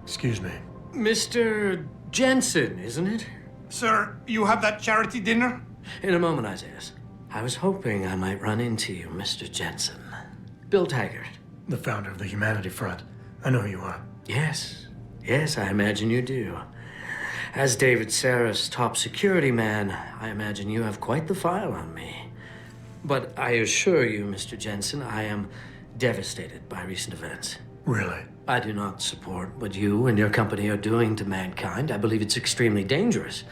Excuse me. Mr. Jensen, isn't it? Sir, you have that charity dinner? In a moment, Isaiah. I was hoping I might run into you, Mr. Jensen. Bill Taggart. The founder of the Humanity Front. I know who you are. Yes. Yes, I imagine you do. As David Sarah's top security man, I imagine you have quite the file on me. But I assure you, Mr. Jensen, I am devastated by recent events. Really? I do not support what you and your company are doing to mankind. I believe it's extremely dangerous.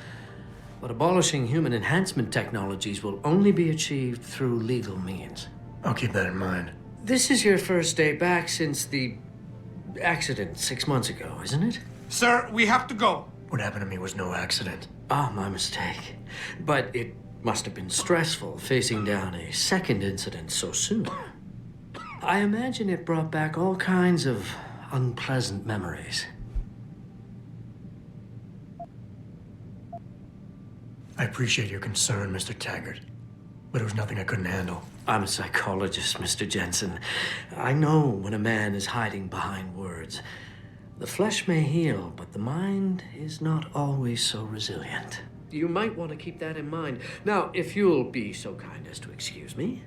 But abolishing human enhancement technologies will only be achieved through legal means. I'll keep that in mind. This is your first day back since the accident 6 months ago, isn't it? Sir, we have to go. What happened to me was no accident. Ah, my mistake. But it must have been stressful facing down a second incident so soon. I imagine it brought back all kinds of unpleasant memories. I appreciate your concern, Mr. Taggart, but it was nothing I couldn't handle. I'm a psychologist, Mr. Jensen. I know when a man is hiding behind words. The flesh may heal, but the mind is not always so resilient. You might want to keep that in mind. Now, if you'll be so kind as to excuse me.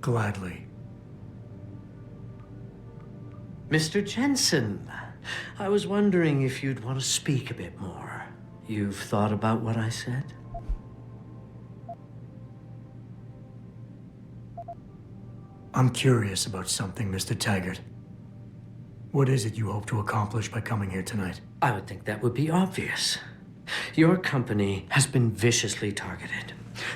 Gladly. Mr. Jensen, I was wondering if you'd want to speak a bit more. You've thought about what I said? I'm curious about something, Mr. Taggart. What is it you hope to accomplish by coming here tonight? I would think that would be obvious. Your company has been viciously targeted.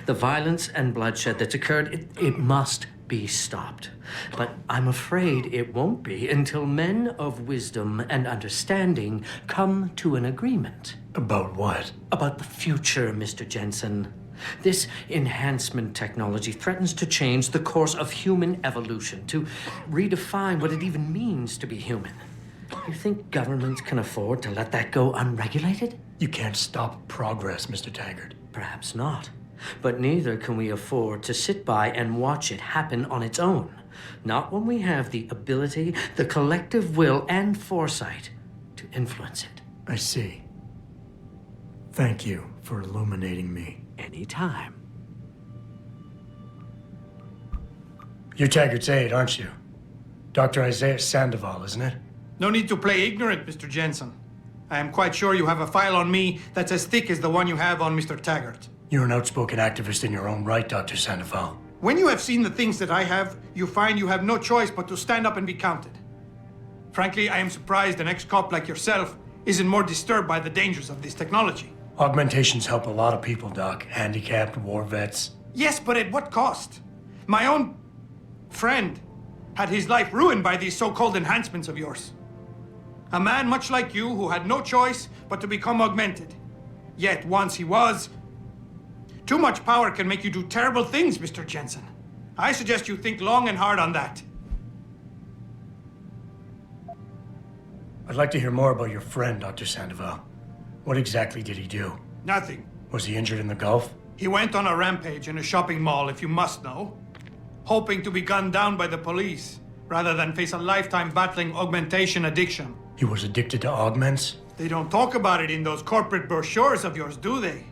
The violence and bloodshed that's occurred, it must be stopped. But I'm afraid it won't be until men of wisdom and understanding come to an agreement. About what? About the future, Mr. Jensen. This enhancement technology threatens to change the course of human evolution, to redefine what it even means to be human. You think governments can afford to let that go unregulated? You can't stop progress, Mr. Taggart. Perhaps not. But neither can we afford to sit by and watch it happen on its own. Not when we have the ability, the collective will, and foresight to influence it. I see. Thank you for illuminating me. Anytime. You're Taggart's aide, aren't you? Dr. Isaiah Sandoval, isn't it? No need to play ignorant, Mr. Jensen. I am quite sure you have a file on me that's as thick as the one you have on Mr. Taggart. You're an outspoken activist in your own right, Dr. Sandoval. When you have seen the things that I have, you find you have no choice but to stand up and be counted. Frankly, I am surprised an ex-cop like yourself isn't more disturbed by the dangers of this technology. Augmentations help a lot of people, Doc. Handicapped, war vets. Yes, but at what cost? My own friend had his life ruined by these so-called enhancements of yours. A man much like you who had no choice but to become augmented. Yet once he was, too much power can make you do terrible things, Mr. Jensen. I suggest you think long and hard on that. I'd like to hear more about your friend, Dr. Sandoval. What exactly did he do? Nothing. Was he injured in the Gulf? He went on a rampage in a shopping mall, if you must know, hoping to be gunned down by the police, rather than face a lifetime battling augmentation addiction. He was addicted to augments? They don't talk about it in those corporate brochures of yours, do they?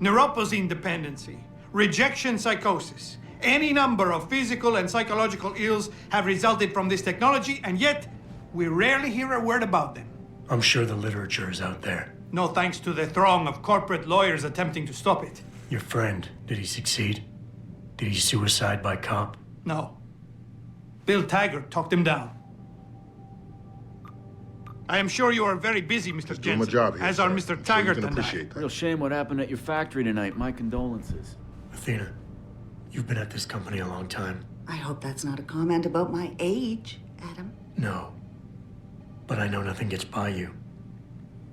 Neuroposine dependency, rejection psychosis, any number of physical and psychological ills have resulted from this technology, and yet we rarely hear a word about them. I'm sure the literature is out there. No thanks to the throng of corporate lawyers attempting to stop it. Your friend, did he succeed? Did he suicide by cop? No. Bill Taggart talked him down. I am sure you are very busy, Mr. Just Jensen, doing my job here, as are sir. Mr. I'm sure you Taggart can and I. appreciate that. Real shame what happened at your factory tonight. My condolences. Athena, you've been at this company a long time. I hope that's not a comment about my age, Adam. No. But I know nothing gets by you.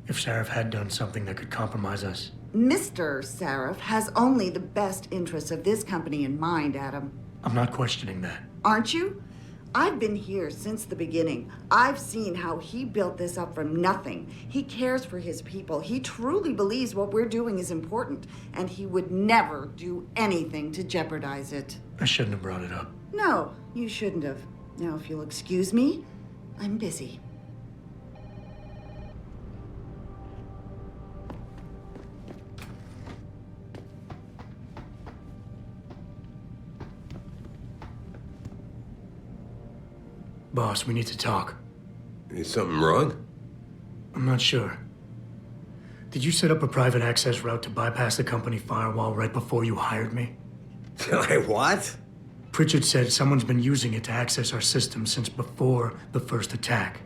If Sarif had done something that could compromise us, Mr. Sarif has only the best interests of this company in mind, Adam. I'm not questioning that. Aren't you? I've been here since the beginning. I've seen how he built this up from nothing. He cares for his people. He truly believes what we're doing is important, and he would never do anything to jeopardize it. I shouldn't have brought it up. No, you shouldn't have. Now, if you'll excuse me, I'm busy. Boss, we need to talk. Is something wrong? I'm not sure. Did you set up a private access route to bypass the company firewall right before you hired me? What? Pritchard said someone's been using it to access our system since before the first attack.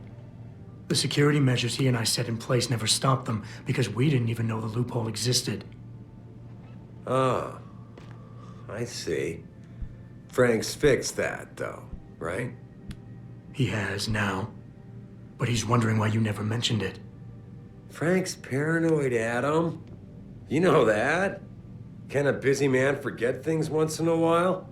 The security measures he and I set in place never stopped them because we didn't even know the loophole existed. Oh, I see. Frank's fixed that, though, right? He has now, but he's wondering why you never mentioned it. Frank's paranoid, Adam. You know that. Can a busy man forget things once in a while?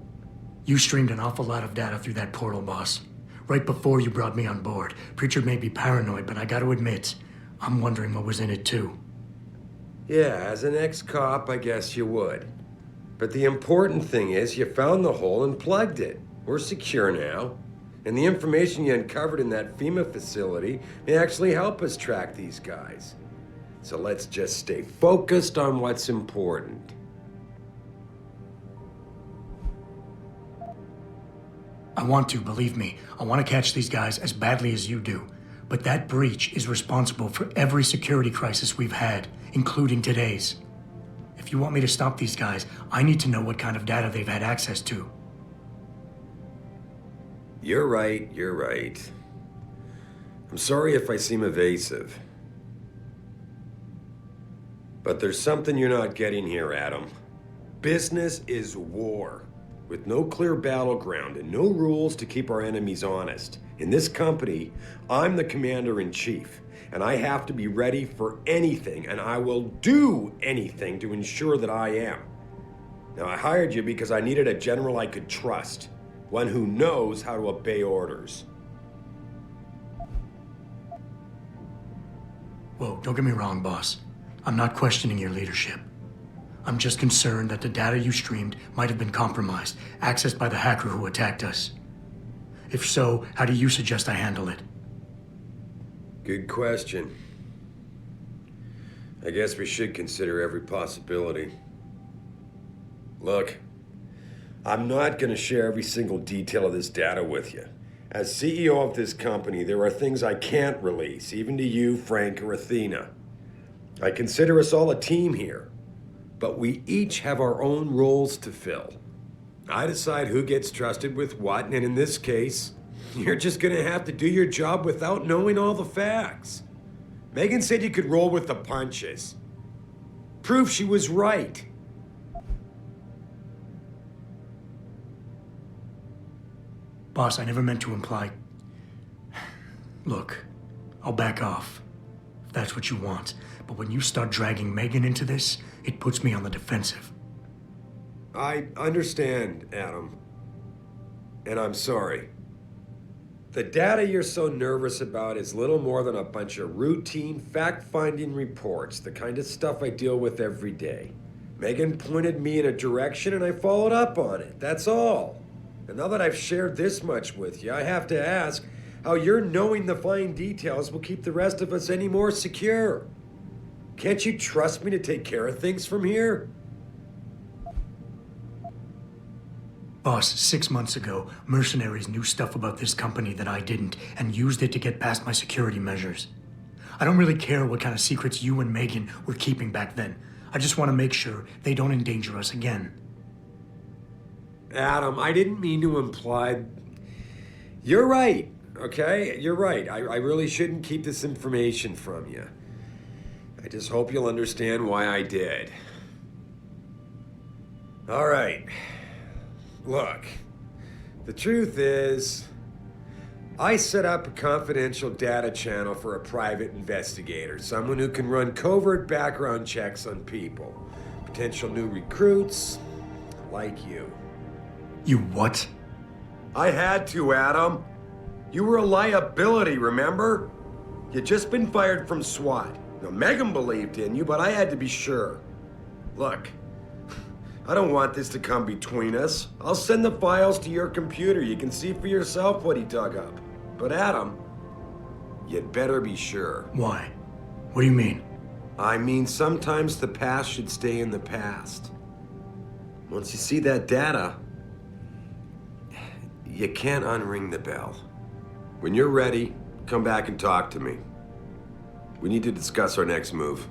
You streamed an awful lot of data through that portal, boss. Right before you brought me on board. Pritchard may be paranoid, but I gotta admit, I'm wondering what was in it too. Yeah, as an ex-cop, I guess you would. But the important thing is you found the hole and plugged it. We're secure now. And the information you uncovered in that FEMA facility may actually help us track these guys. So let's just stay focused on what's important. I want to, believe me. I want to catch these guys as badly as you do. But that breach is responsible for every security crisis we've had, including today's. If you want me to stop these guys, I need to know what kind of data they've had access to. You're right, you're right. I'm sorry if I seem evasive. But there's something you're not getting here, Adam. Business is war, with no clear battleground and no rules to keep our enemies honest. In this company, I'm the commander-in-chief, and I have to be ready for anything, and I will do anything to ensure that I am. Now, I hired you because I needed a general I could trust. One who knows how to obey orders. Whoa, don't get me wrong, boss. I'm not questioning your leadership. I'm just concerned that the data you streamed might have been compromised, accessed by the hacker who attacked us. If so, how do you suggest I handle it? Good question. I guess we should consider every possibility. Look, I'm not going to share every single detail of this data with you. As CEO of this company, there are things I can't release, even to you, Frank, or Athena. I consider us all a team here, but we each have our own roles to fill. I decide who gets trusted with what, and in this case, you're just going to have to do your job without knowing all the facts. Megan said you could roll with the punches. Proof she was right. Boss, I never meant to imply... Look, I'll back off, if that's what you want. But when you start dragging Megan into this, it puts me on the defensive. I understand, Adam. And I'm sorry. The data you're so nervous about is little more than a bunch of routine, fact-finding reports, the kind of stuff I deal with every day. Megan pointed me in a direction and I followed up on it, that's all. And now that I've shared this much with you, I have to ask how your knowing the fine details will keep the rest of us any more secure. Can't you trust me to take care of things from here? Boss, 6 months ago, mercenaries knew stuff about this company that I didn't and used it to get past my security measures. I don't really care what kind of secrets you and Megan were keeping back then. I just want to make sure they don't endanger us again. Adam, I didn't mean to imply... You're right, okay? You're right. I really shouldn't keep this information from you. I just hope you'll understand why I did. All right. Look, the truth is, I set up a confidential data channel for a private investigator, someone who can run covert background checks on people, potential new recruits, like you. You what? I had to, Adam. You were a liability, remember? You'd just been fired from SWAT. Now, Megan believed in you, but I had to be sure. Look, I don't want this to come between us. I'll send the files to your computer. You can see for yourself what he dug up. But Adam, you'd better be sure. Why? What do you mean? I mean, sometimes the past should stay in the past. Once you see that data, you can't unring the bell. When you're ready, come back and talk to me. We need to discuss our next move.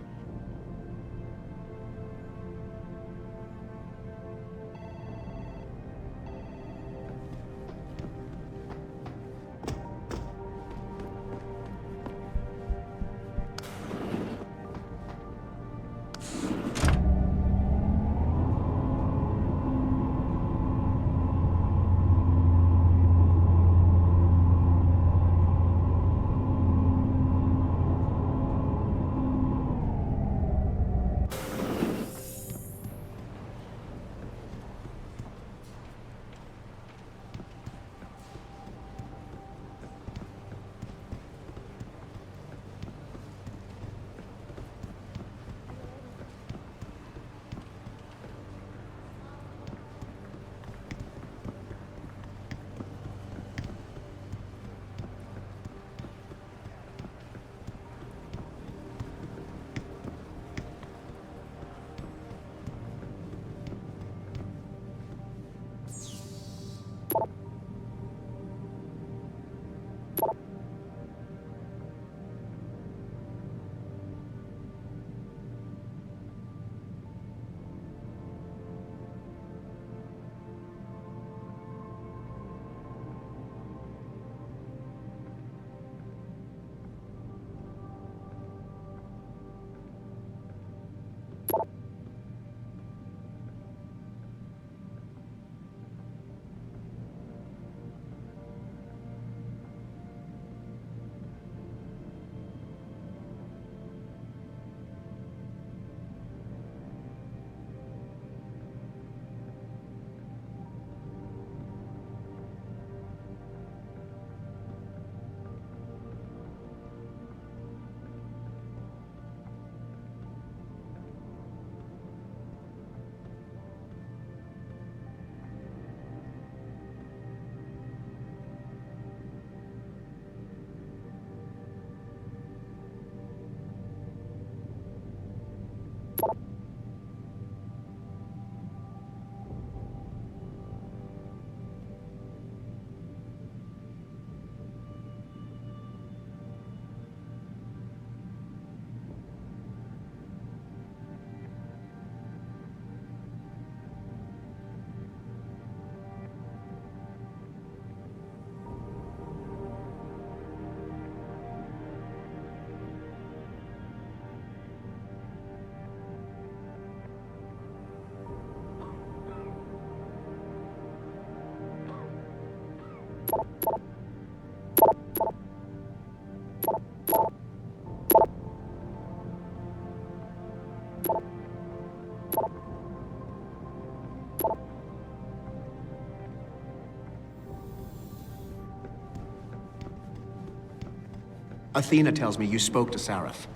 Athena tells me you spoke to Sarif.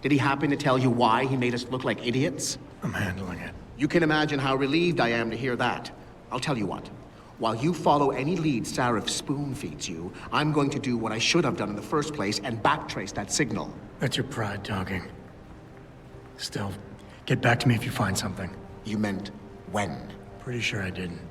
Did he happen to tell you why he made us look like idiots? I'm handling it. You can imagine how relieved I am to hear that. I'll tell you what. While you follow any lead Sarif spoon-feeds you, I'm going to do what I should have done in the first place and backtrace that signal. That's your pride talking. Still, get back to me if you find something. You meant when? Pretty sure I didn't.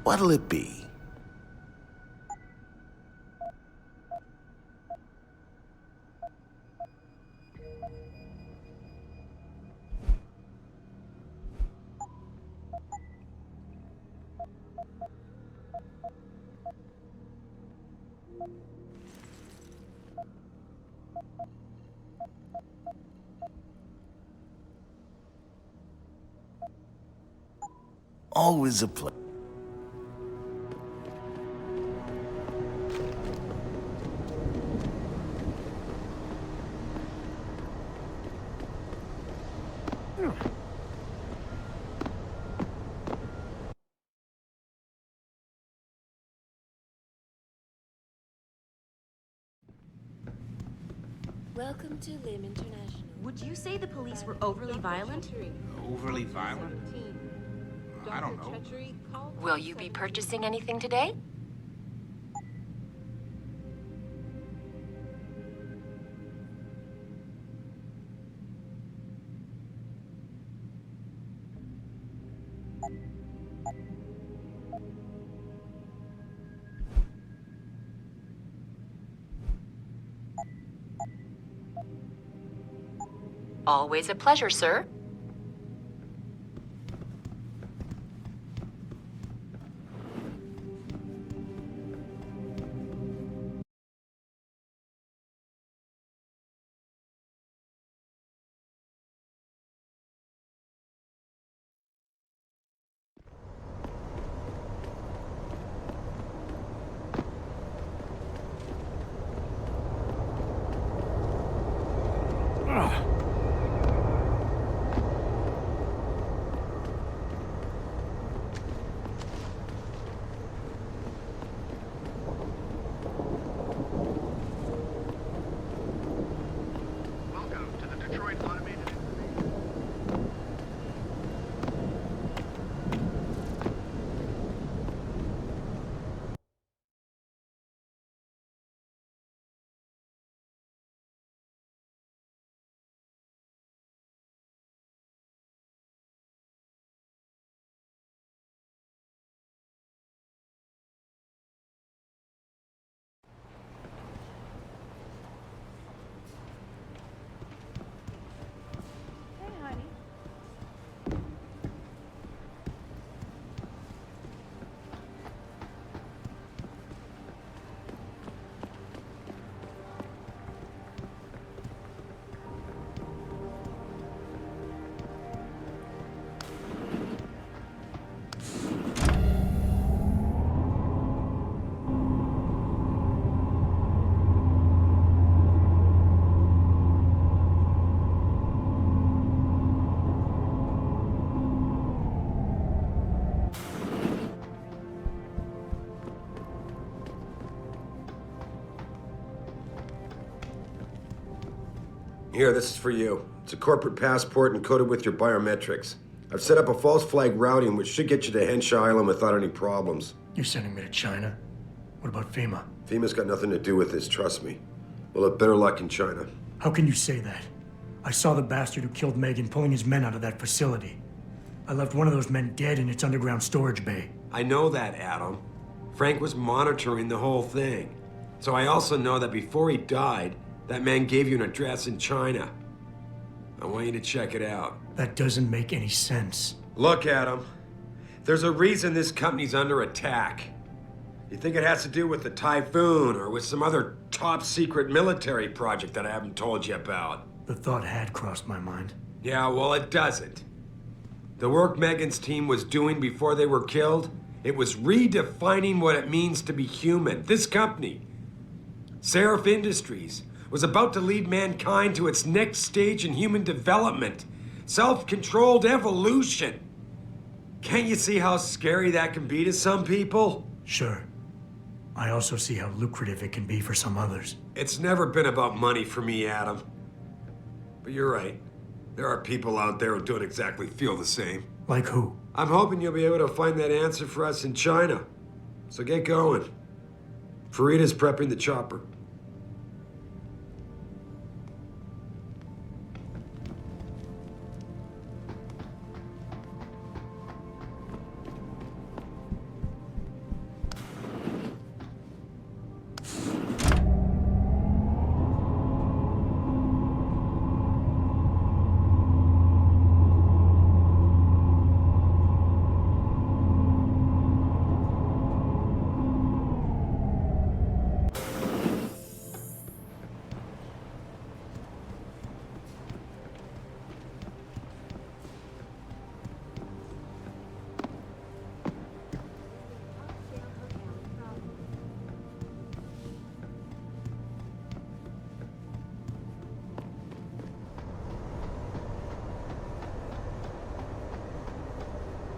What'll it be? Always a pleasure. Welcome to Lim International. Would you say the police were overly violent? Overly violent? I don't know. Will you be purchasing anything today? Always a pleasure, sir. Here, this is for you. It's a corporate passport encoded with your biometrics. I've set up a false flag routing which should get you to Henshaw Island without any problems. You're sending me to China? What about FEMA? FEMA's got nothing to do with this, trust me. We'll have better luck in China. How can you say that? I saw the bastard who killed Megan pulling his men out of that facility. I left one of those men dead in its underground storage bay. I know that, Adam. Frank was monitoring the whole thing. So I also know that before he died, that man gave you an address in China. I want you to check it out. That doesn't make any sense. Look, Adam. There's a reason this company's under attack. You think it has to do with the typhoon or with some other top secret military project that I haven't told you about? The thought had crossed my mind. Yeah, well, it doesn't. The work Megan's team was doing before they were killed, it was redefining what it means to be human. This company, Seraph Industries, was about to lead mankind to its next stage in human development. Self-controlled evolution. Can't you see how scary that can be to some people? Sure. I also see how lucrative it can be for some others. It's never been about money for me, Adam. But you're right. There are people out there who don't exactly feel the same. Like who? I'm hoping you'll be able to find that answer for us in China. So get going. Farida's prepping the chopper.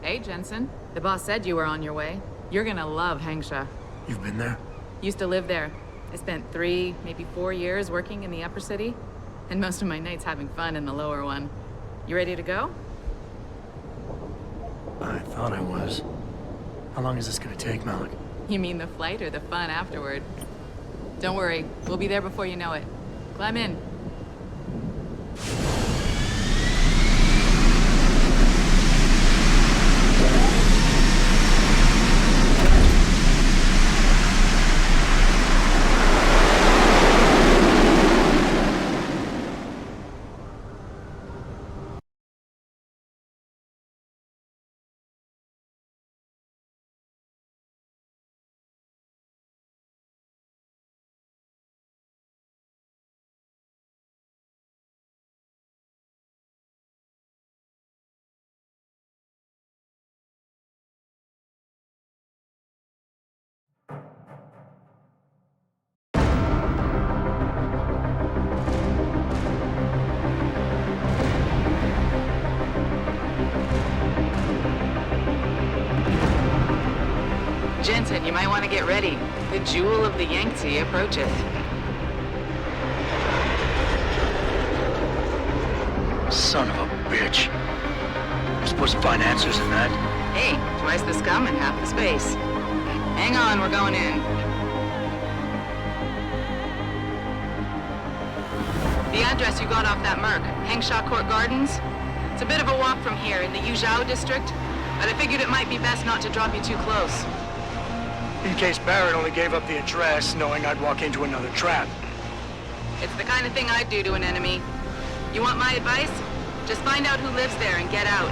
Hey, Jensen. The boss said you were on your way. You're gonna love Hangsha. You've been there? Used to live there. I spent 3, maybe 4 years working in the upper city, and most of my nights having fun in the lower one. You ready to go? I thought I was. How long is this gonna take, Malik? You mean the flight or the fun afterward? Don't worry, we'll be there before you know it. Climb in. Jensen, you might want to get ready. The jewel of the Yangtze approacheth. Son of a bitch. You're supposed to find answers in that. Hey, twice the scum and half the space. Hang on, we're going in. The address you got off that Merc, Hangshaw Court Gardens? It's a bit of a walk from here in the Yuzhou district, but I figured it might be best not to drop you too close. In case Barrett only gave up the address knowing I'd walk into another trap. It's the kind of thing I'd do to an enemy. You want my advice? Just find out who lives there and get out.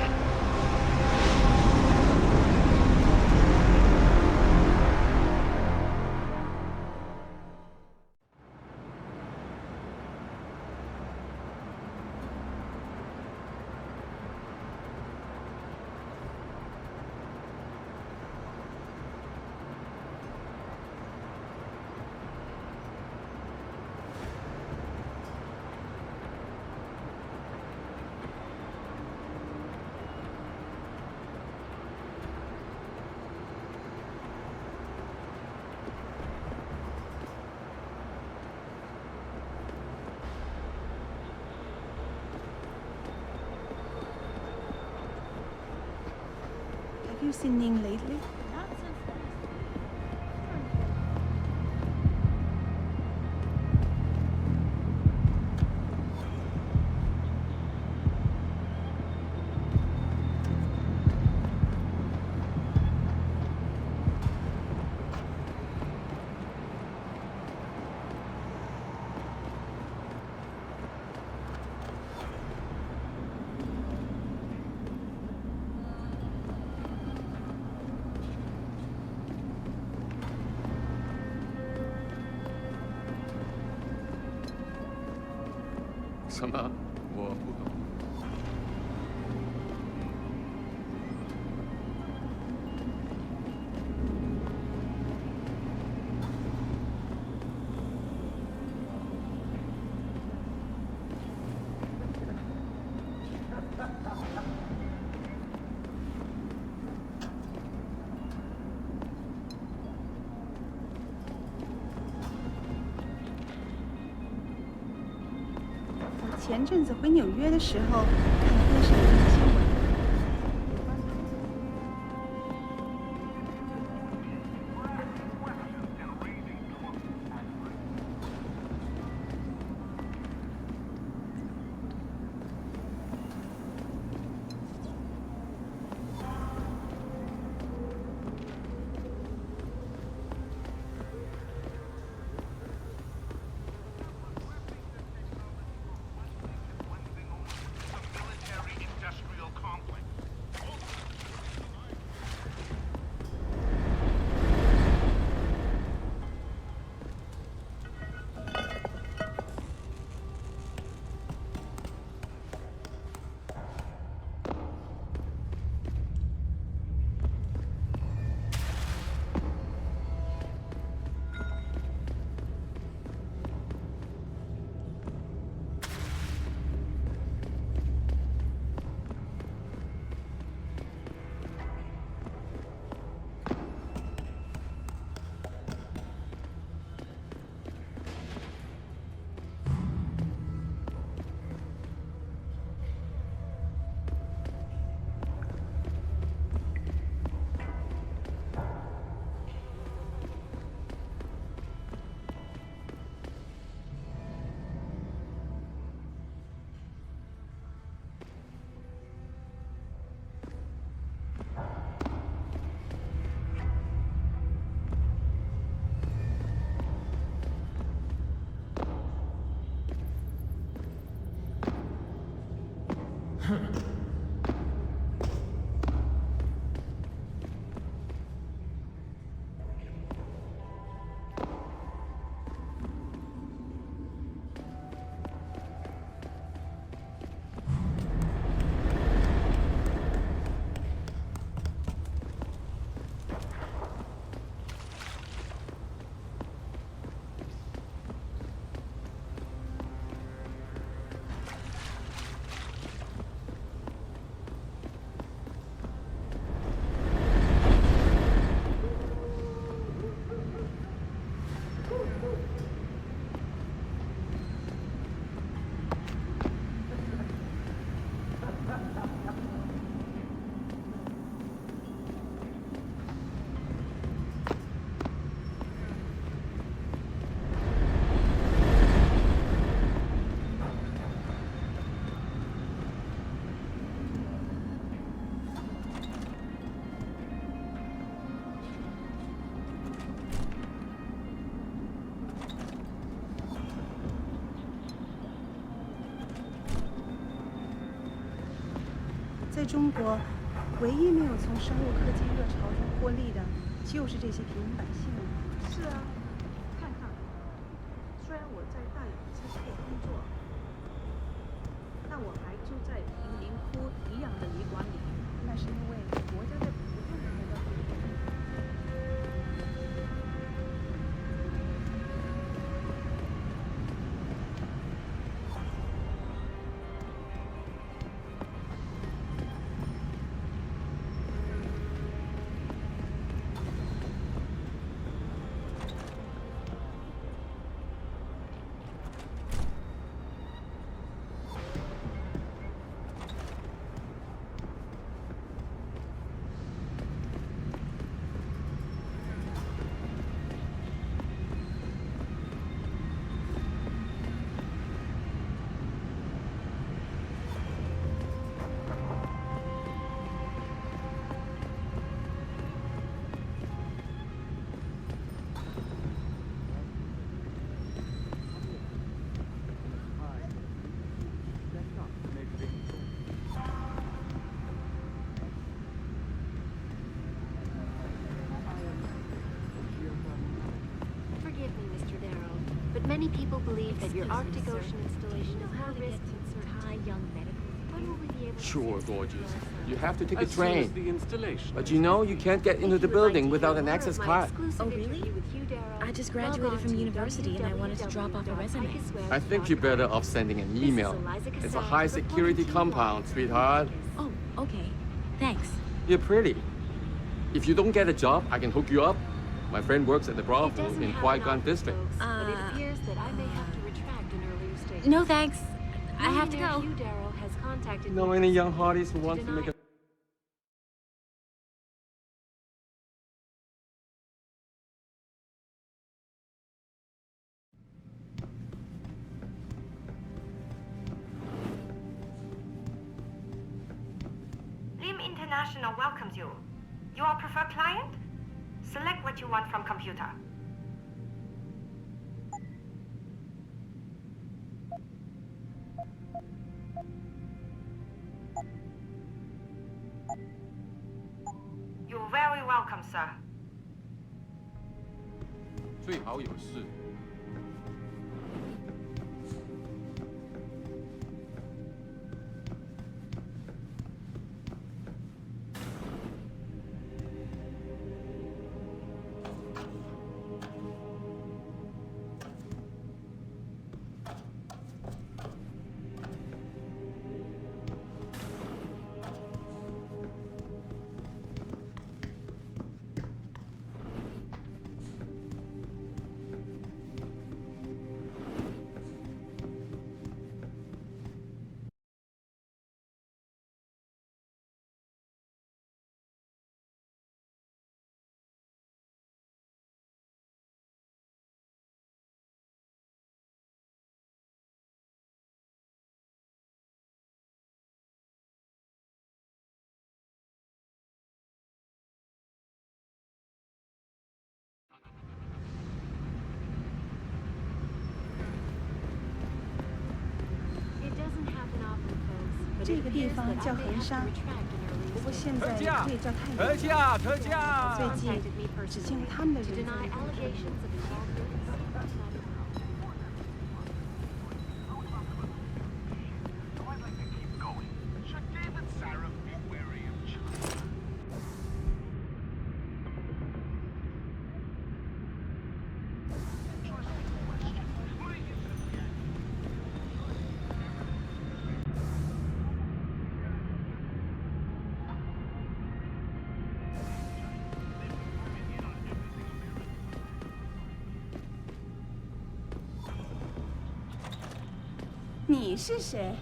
Have you seen Ning lately?我前阵子回纽约的时候，看了电视里的新闻。Industrial 在中国，唯一没有从生物科技热潮中获利的，就是这些平民百姓了。是啊，看看，虽然我在大有机械工作，但我还住在贫民窟一样的旅馆里。那是因为国家在不断地得到这个利益。Many people believe that your Arctic Ocean installation is more risky than high young medical. When will we be able to Sure, gorgeous. You have to take a As soon as train. the installation. But you know you can't get into the building without an access card. Oh, really? I just graduated from university and I wanted to drop off a resume. I think you're better off sending an email. It's a high security compound, sweetheart. Oh, okay. Thanks. You're pretty. If you don't get a job, I can hook you up. My friend works at the brothel in Qui-Gon District. But it appears that I may have to retract an earlier statement. No thanks. I have to go. Has contacted Know any young hotties who want to make a... Lim International welcomes you. You are preferred client? Select what you want from computer. You're very welcome, sir. 最好有事。这个地方叫横沙，不过现在可以叫太原。最近只见过他们的人在那里。你是谁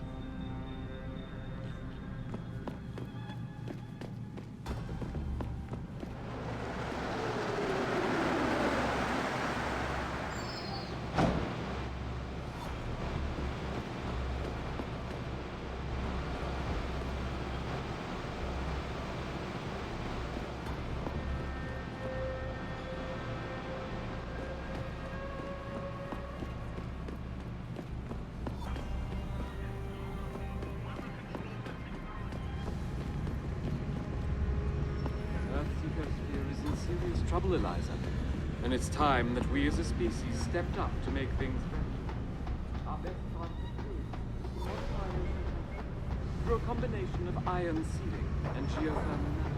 ？Serious trouble, Eliza. And it's time that we as a species stepped up to make things better. Our best chance of through a combination of iron seeding and geothermal management.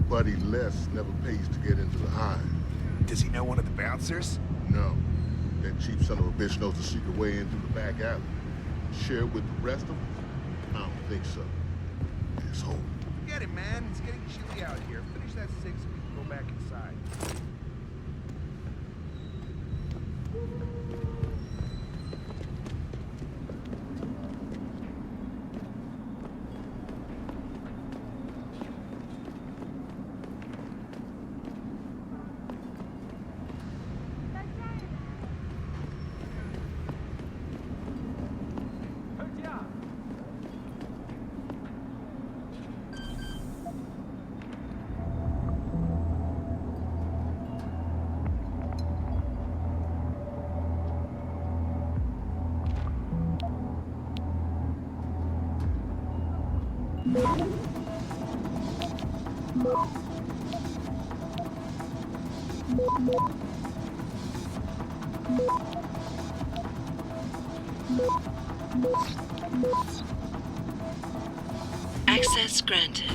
Buddy Les never pays to get into the hive. Does he know one of the bouncers? No. That cheap son of a bitch knows the secret way in through the back alley. Share it with the rest of us? I don't think so. Asshole. Forget it, man. It's getting chilly out here. Finish that 6 and we can go back inside. Access granted.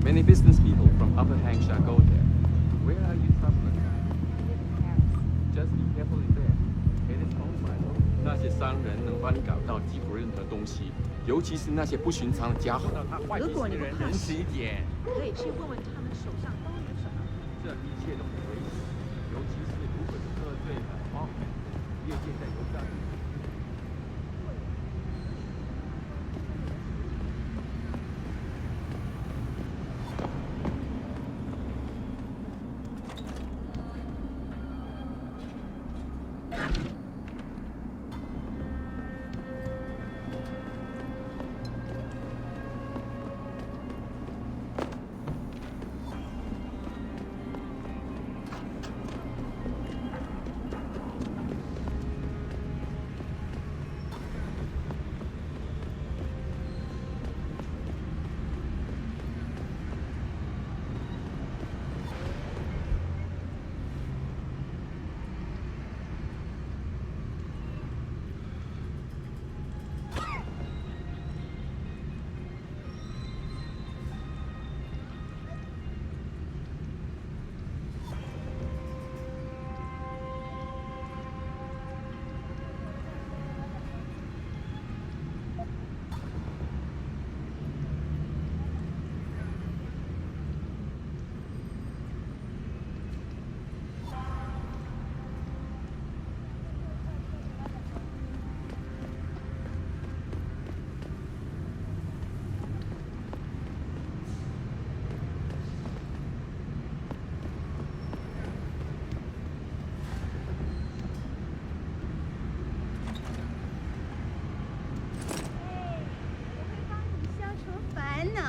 Many business people from Upper Hampshire go there. Where are you traveling? Just be careful in there. It is owned by them. 那些商人能帮你搞到几乎任何东西，尤其是那些不寻常的家伙。如果你不怕仁慈一点。可以去问问他们手上都有什么。这一切都很危险，尤其是如果是喝醉了、荒废，业界在油站。烦恼。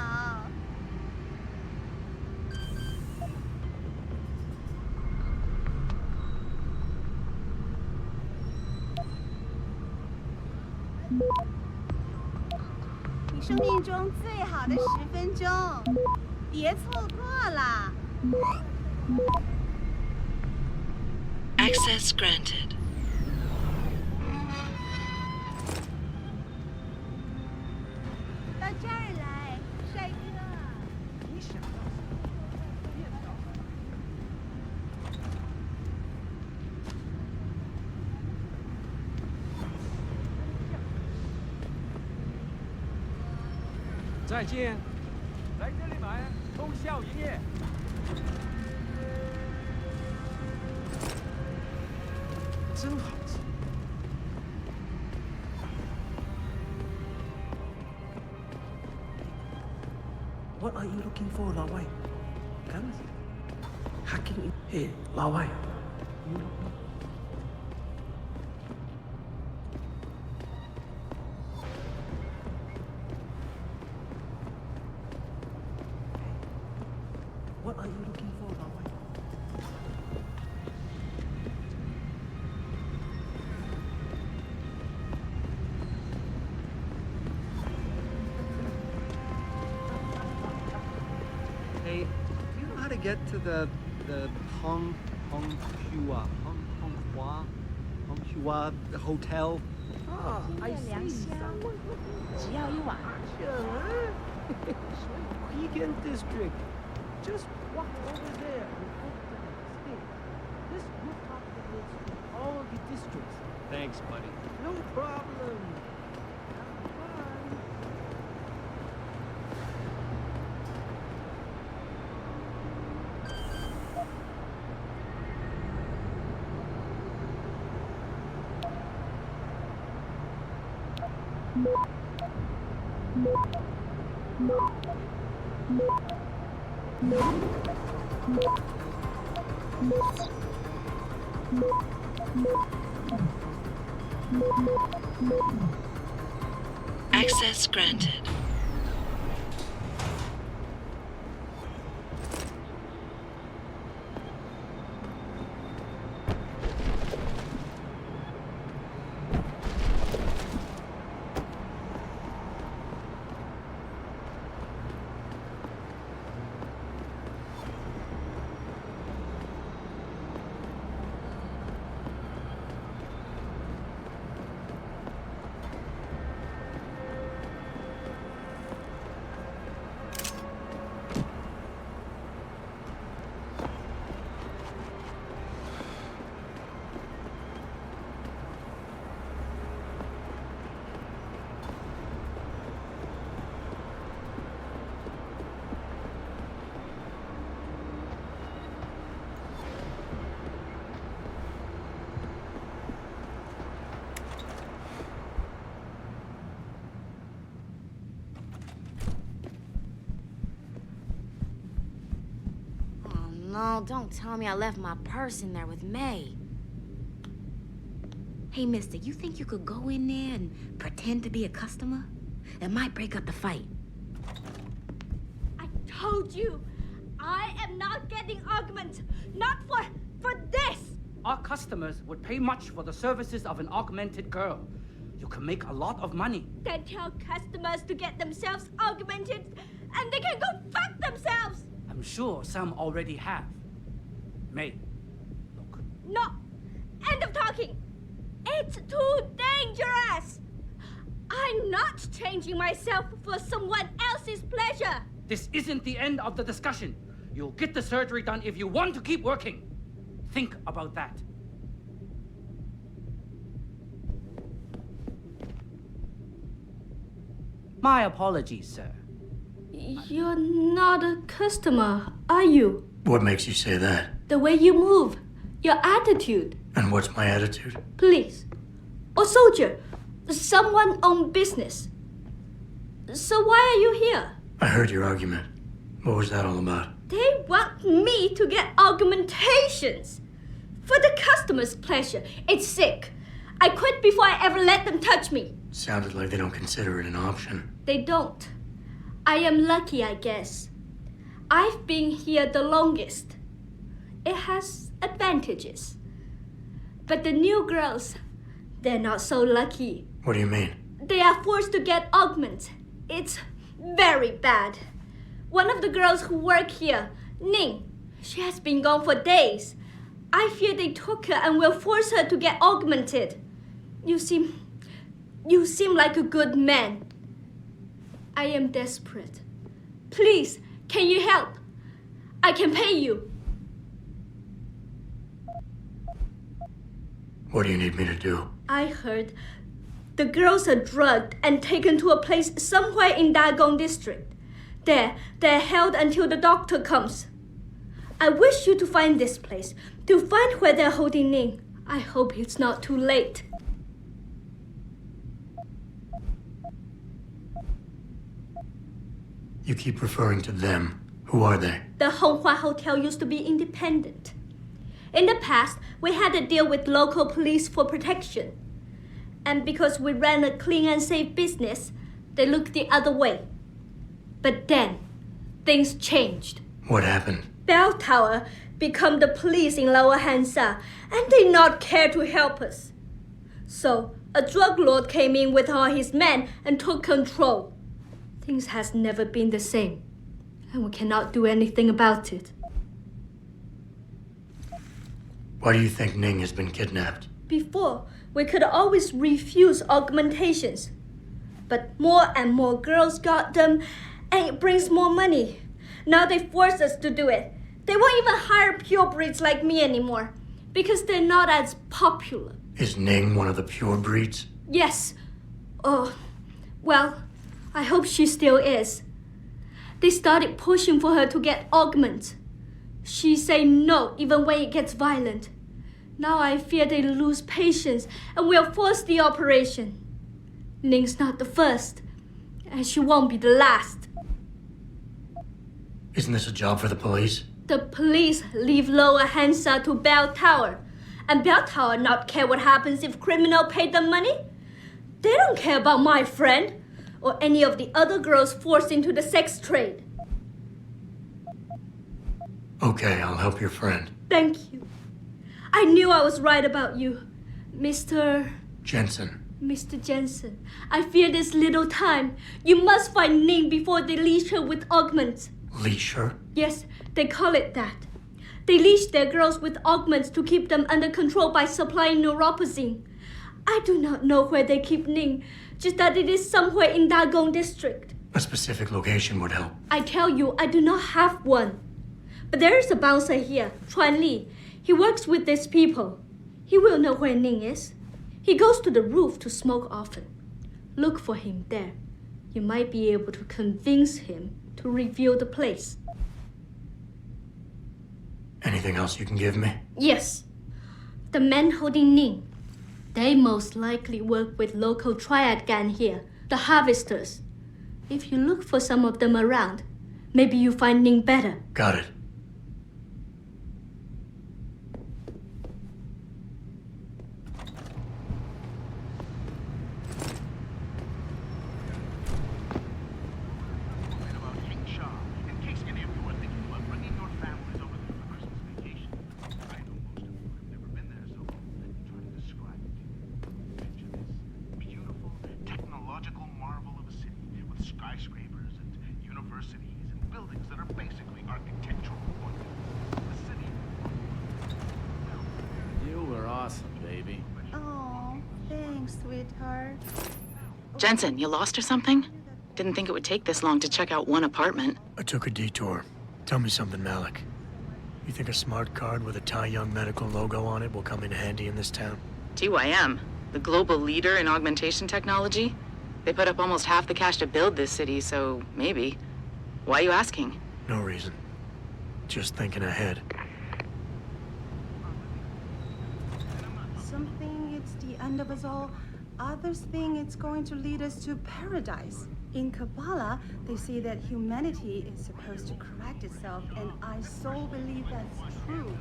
你生命中最好的10分钟，别错过了。 Access granted. 到这儿来，帅哥。你想到什么？别找。再见。来这里买，通宵营业。真好吃。What are you looking for, 老外？Guns? Hacking? Hey, 老外。What are you looking for, 老外？Hey, do you know how to get to the Hong Hua Hotel? Oh, I see. 只要一晚。Weekend District. Just walk over there and go to the stage. This rooftop connects to all the districts. Thanks, buddy. No problem. Have fun. Access granted. No, don't tell me I left my purse in there with May. Hey, mister, you think you could go in there and pretend to be a customer? It might break up the fight. I told you, I am not getting augment. Not for this. Our customers would pay much for the services of an augmented girl. You can make a lot of money. Then tell customers to get themselves augmented, and they can go fuck themselves. I'm sure some already have. May, look. No, end of talking. It's too dangerous. I'm not changing myself for someone else's pleasure. This isn't the end of the discussion. You'll get the surgery done if you want to keep working. Think about that. My apologies, sir. You're not a customer, are you? What makes you say that? The way you move, your attitude. And what's my attitude? Police, or soldier, someone on business. So why are you here? I heard your argument. What was that all about? They want me to get augmentations. For the customer's pleasure. It's sick. I quit before I ever let them touch me. Sounded like they don't consider it an option. They don't. I am lucky, I guess. I've been here the longest. It has advantages. But the new girls, they're not so lucky. What do you mean? They are forced to get augments. It's very bad. One of the girls who work here, Ning, she has been gone for days. I fear they took her and will force her to get augmented. You seem like a good man. I am desperate. Please, can you help? I can pay you. What do you need me to do? I heard the girls are drugged and taken to a place somewhere in Dagong district. There, they're held until the doctor comes. I wish you to find this place, to find where they're holding Ning. I hope it's not too late. You keep referring to them. Who are they? The Honghua Hotel used to be independent. In the past, we had to deal with local police for protection. And because we ran a clean and safe business, they looked the other way. But then, things changed. What happened? Bell Tower become the police in Lower Hansa, and they not care to help us. So, a drug lord came in with all his men and took control. Things has never been the same, and we cannot do anything about it. Why do you think Ning has been kidnapped? Before, we could always refuse augmentations. But more and more girls got them, and it brings more money. Now they force us to do it. They won't even hire purebreds like me anymore, because they're not as popular. Is Ning one of the pure breeds? Yes. Oh, well, I hope she still is. They started pushing for her to get augments. She say no even when it gets violent. Now I fear they lose patience and will force the operation. Ning's not the first, and she won't be the last. Isn't this a job for the police? The police leave Lower Hansa to Bell Tower, and Bell Tower not care what happens if criminal pay them money. They don't care about my friend or any of the other girls forced into the sex trade. Okay, I'll help your friend. Thank you. I knew I was right about you, Mr. Jensen. Mr. Jensen. I fear this little time. You must find Ning before they leash her with augments. Leash her? Yes, they call it that. They leash their girls with augments to keep them under control by supplying neuropozyne. I do not know where they keep Ning, just that it is somewhere in Dagong district. A specific location would help. I tell you, I do not have one. But there is a bouncer here, Chuan Li. He works with these people. He will know where Ning is. He goes to the roof to smoke often. Look for him there. You might be able to convince him to reveal the place. Anything else you can give me? Yes. The men holding Ning. They most likely work with local triad gang here, the harvesters. If you look for some of them around, maybe you find Ning better. Got it. Jensen, you lost or something? Didn't think it would take this long to check out one apartment. I took a detour. Tell me something, Malik. You think a smart card with a Tai Young Medical logo on it will come in handy in this town? TYM, the global leader in augmentation technology? They put up almost half the cash to build this city, so maybe. Why are you asking? No reason. Just thinking ahead. Some think it's the end of us all. Others think it's going to lead us to paradise. In Kabbalah, they say that humanity is supposed to correct itself, and I so believe that's true.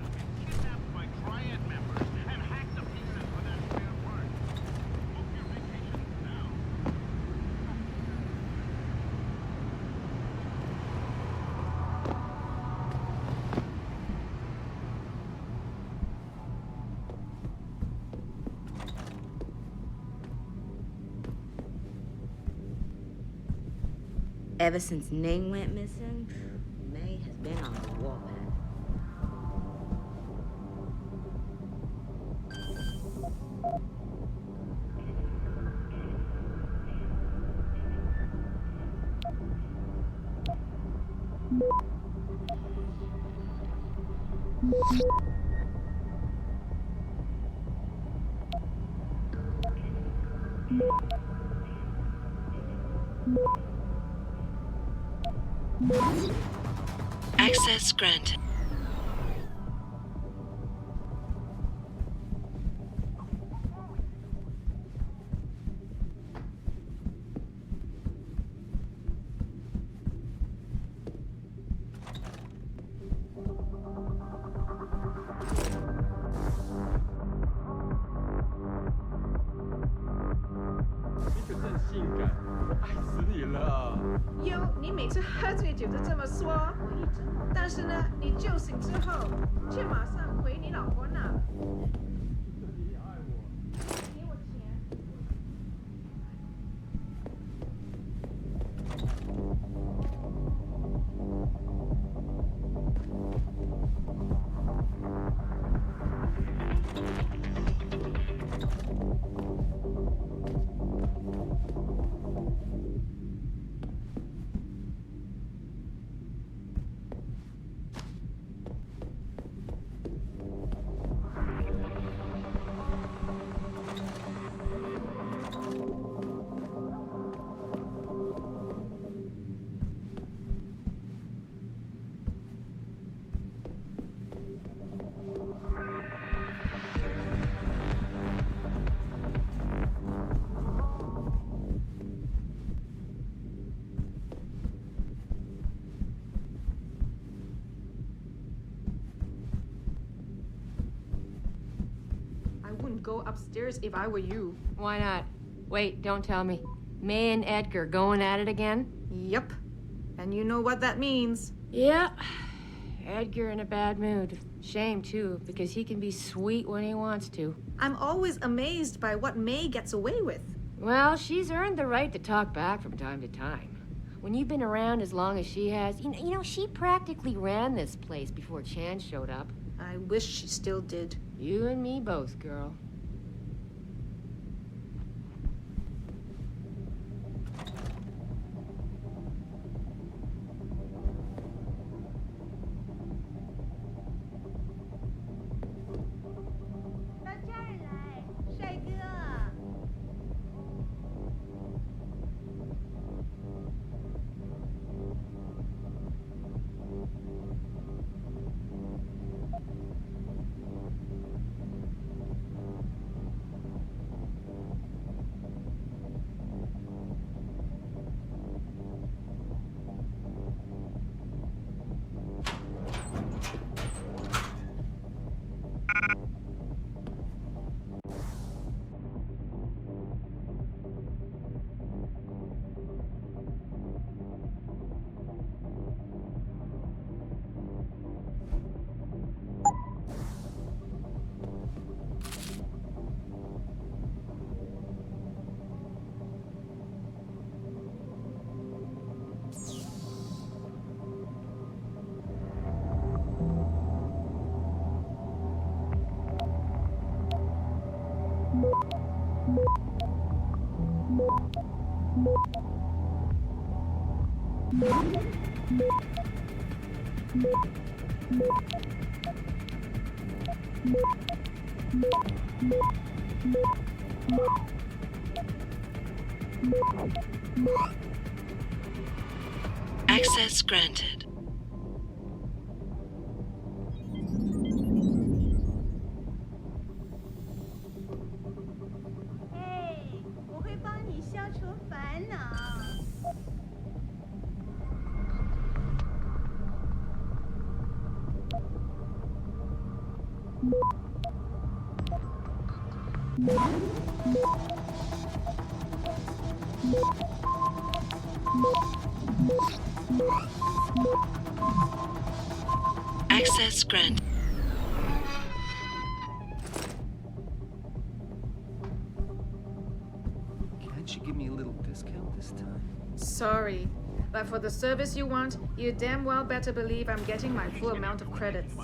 Ever since Ning went missing, May has been on the warpath. Access granted.哟，你每次喝醉酒都这么说，但是呢，你酒醒之后却马上回你老婆那了。给我钱。Go upstairs if I were you. Why not? Wait, don't tell me. May and Edgar going at it again? Yep. And you know what that means. Yeah. Edgar in a bad mood. Shame, too, because he can be sweet when he wants to. I'm always amazed by what May gets away with. Well, she's earned the right to talk back from time to time. When you've been around as long as she has, you know, she practically ran this place before Chan showed up. I wish she still did. You and me both, girl. Access granted. Hey, 我会帮你消除烦恼。Access granted. Can't you give me a little discount this time? Sorry, but for the service you want, you damn well better believe I'm getting my full amount of credits.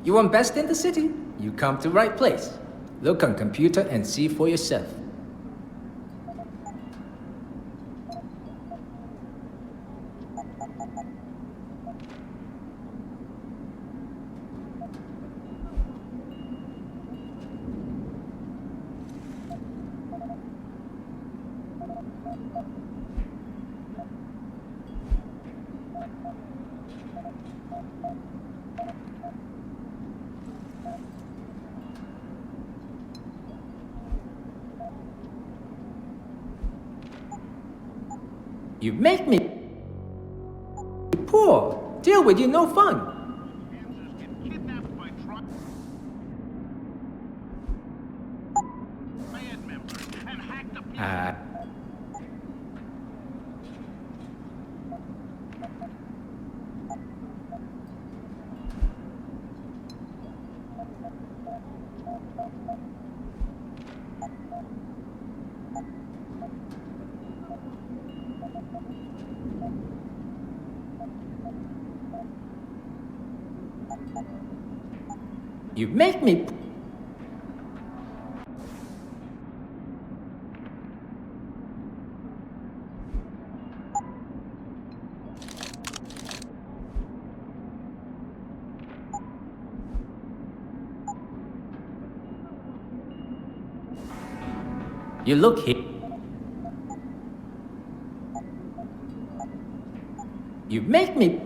You want best in the city? You come to right place. Look on computer and see for yourself. You make me poor. Deal with you no fun. You make me. You look here. You make me.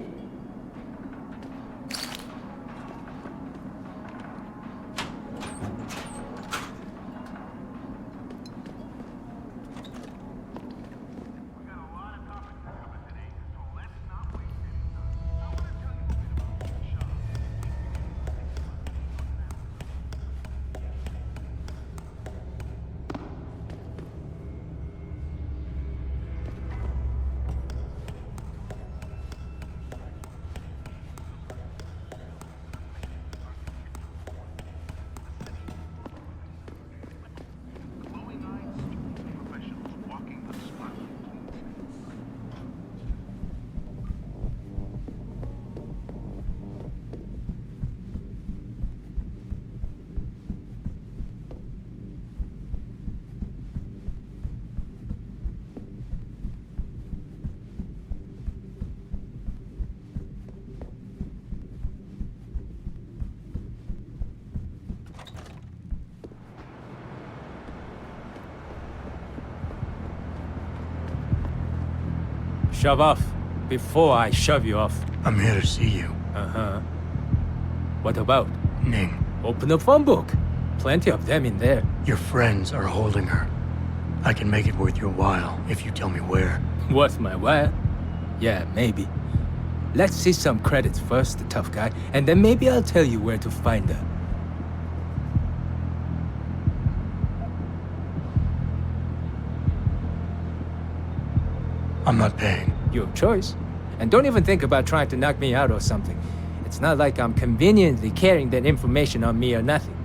Shove off before I shove you off. I'm here to see you. Uh-huh. What about? Ning. Open the phone book. Plenty of them in there. Your friends are holding her. I can make it worth your while if you tell me where. Worth my while? Yeah, maybe. Let's see some credits first, the tough guy, and then maybe I'll tell you where to find her. I'm not paying. Your choice. And don't even think about trying to knock me out or something. It's not like I'm conveniently carrying that information on me or nothing.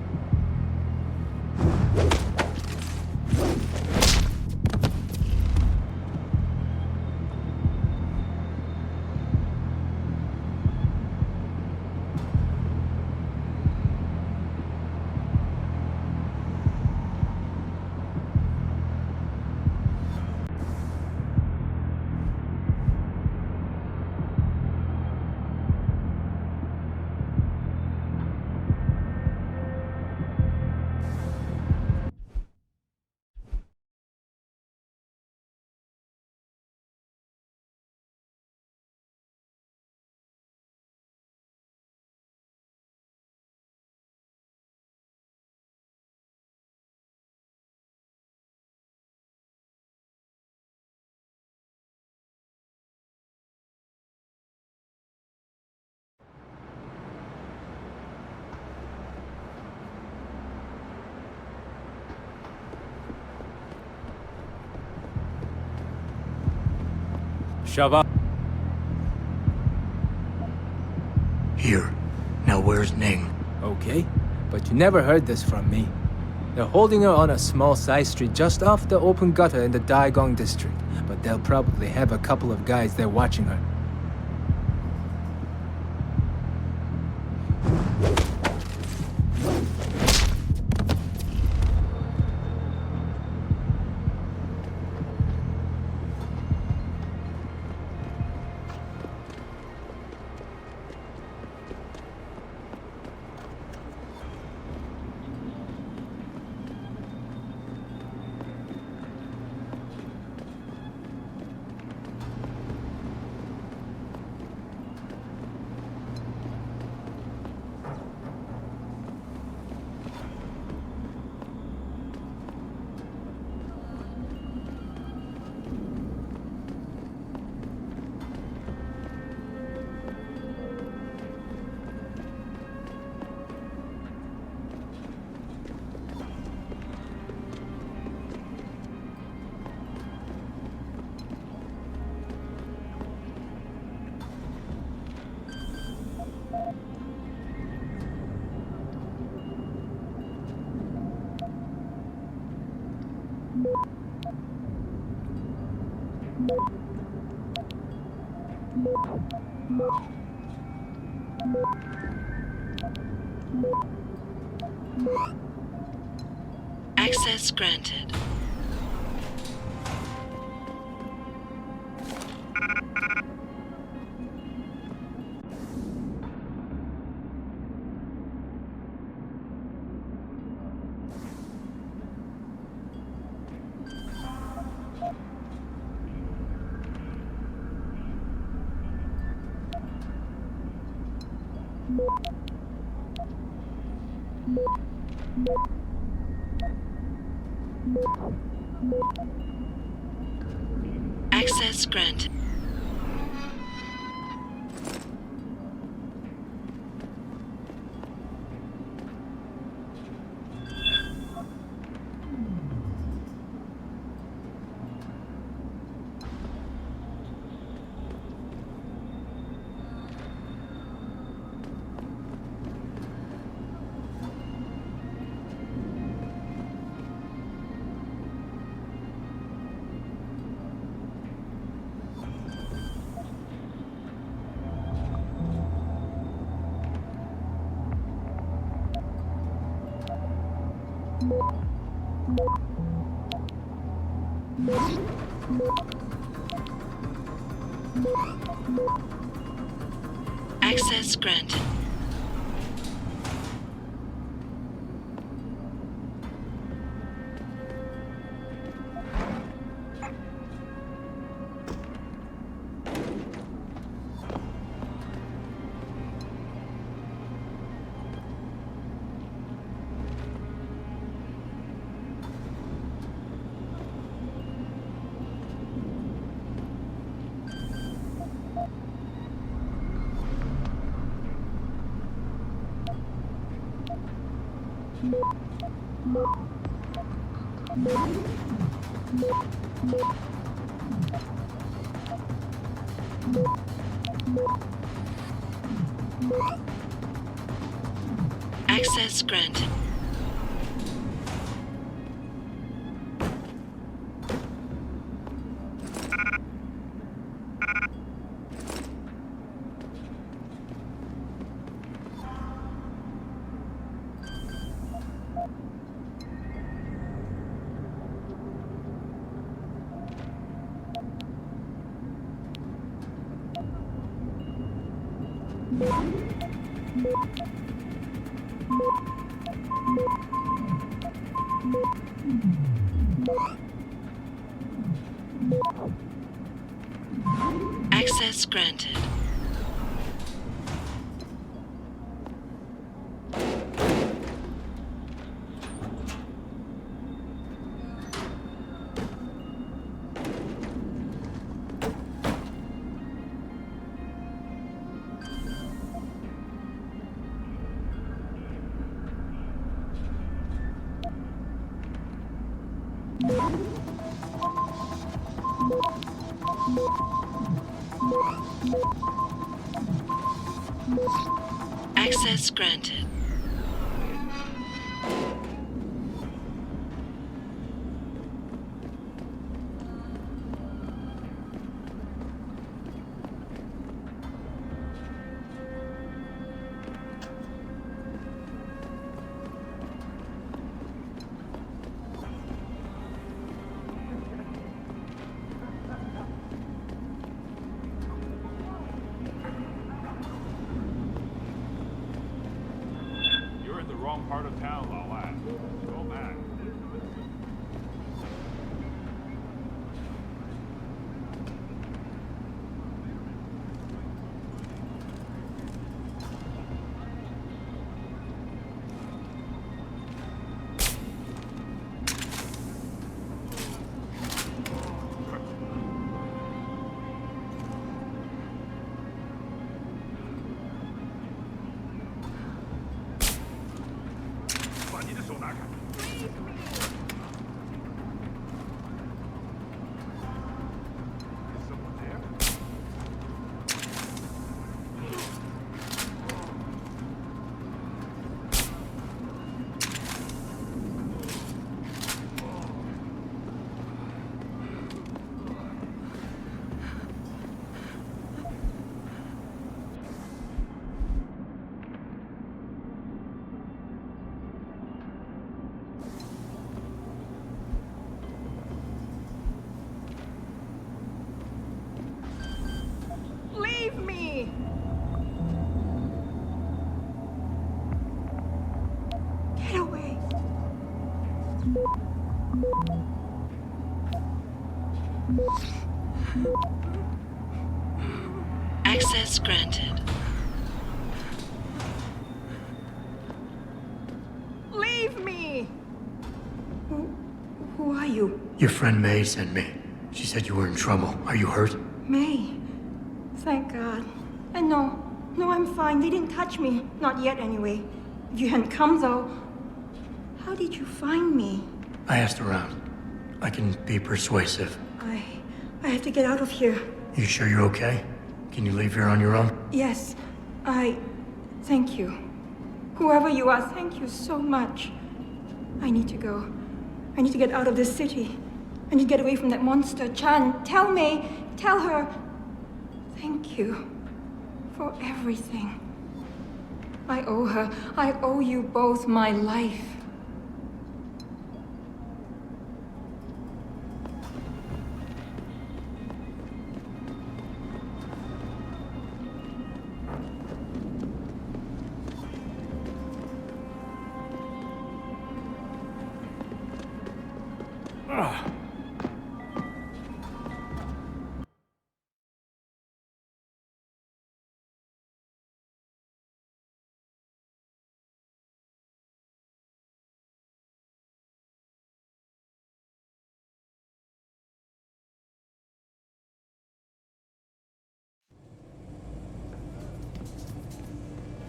shove up. Here. Now where's Ning? Okay, but you never heard this from me. They're holding her on a small side street just off the open gutter in the Daigong district, but they'll probably have a couple of guys there watching her. Access granted. Access granted. Access granted. Access granted. Access granted. Access granted. You're in the wrong part of town, Lao lad. Go back. Leave me! Get away! Access granted. Leave me! Who are you? Your friend May sent me. She said you were in trouble. Are you hurt? May. Thank God. And no, I'm fine. They didn't touch me. Not yet, anyway. If you hadn't come, though, how did you find me? I asked around. I can be persuasive. I have to get out of here. You sure you're okay? Can you leave here on your own? Yes, thank you. Whoever you are, thank you so much. I need to go. I need to get out of this city. I need to get away from that monster, Chan. Tell May, tell her, thank you for everything. I owe her. I owe you both my life.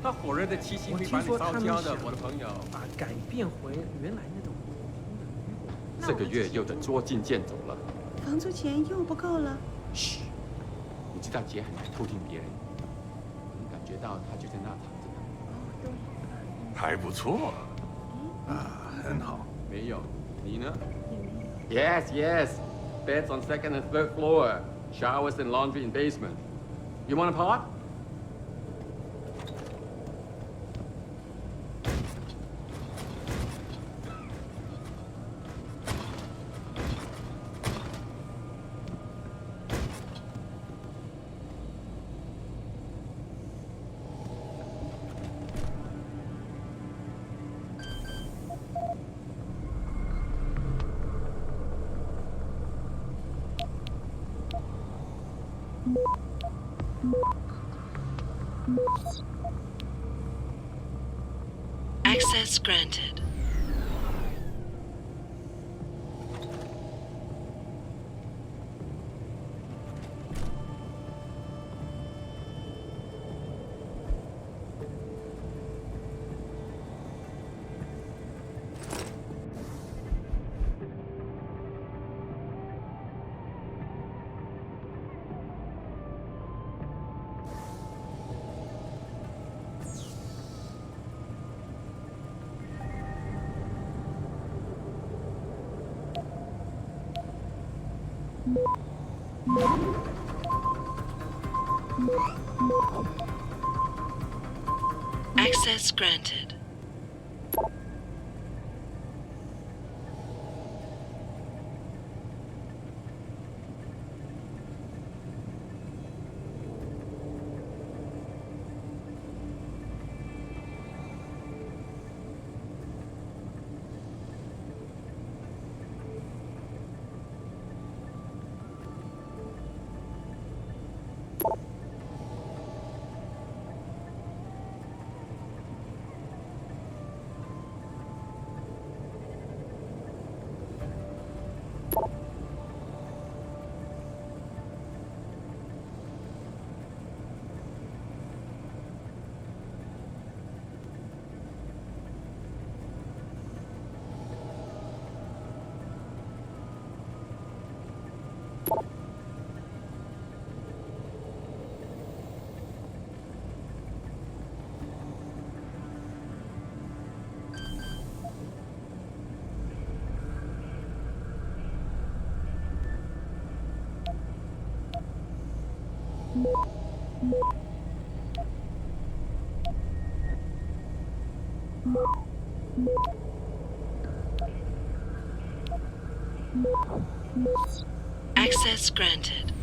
那火热的气息会把你烧焦的，我的朋友。把改变回原来那种这个月又得捉襟见肘了。房租钱又不够了。嘘，你知道姐很难偷听别人，能感觉到她就在那躺着呢。还不错，很好。没有，你呢 ？Yes, yes. Beds on second and third floor. Showers and laundry in basement. You want a part? Access granted. Access granted. Access granted.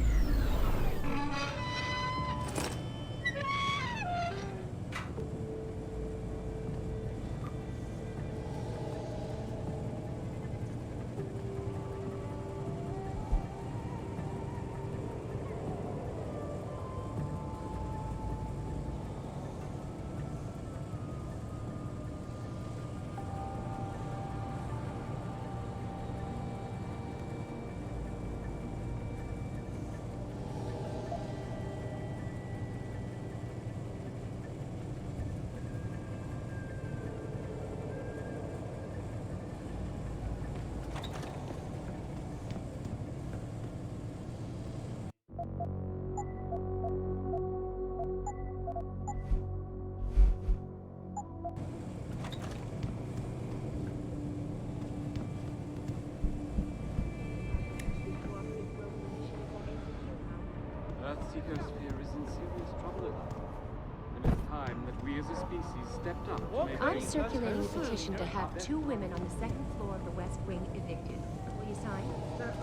Earth's ecosphere is in serious trouble, Eliza. And it's time that we as a species stepped up to make I'm things circulating a better. petition to have 2 women on the 2nd floor of the West Wing evicted. Will you sign? But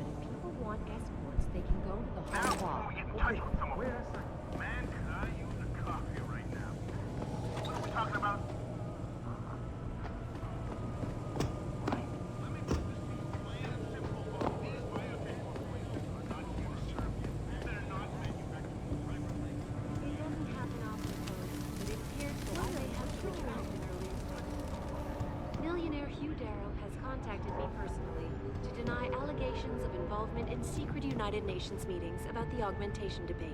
if people want escorts, they can go to the hall wall. Man, could I use a coffee right now? What are we talking about? Millionaire Hugh Darrow has contacted me personally to deny allegations of involvement in secret United Nations meetings about the augmentation debate.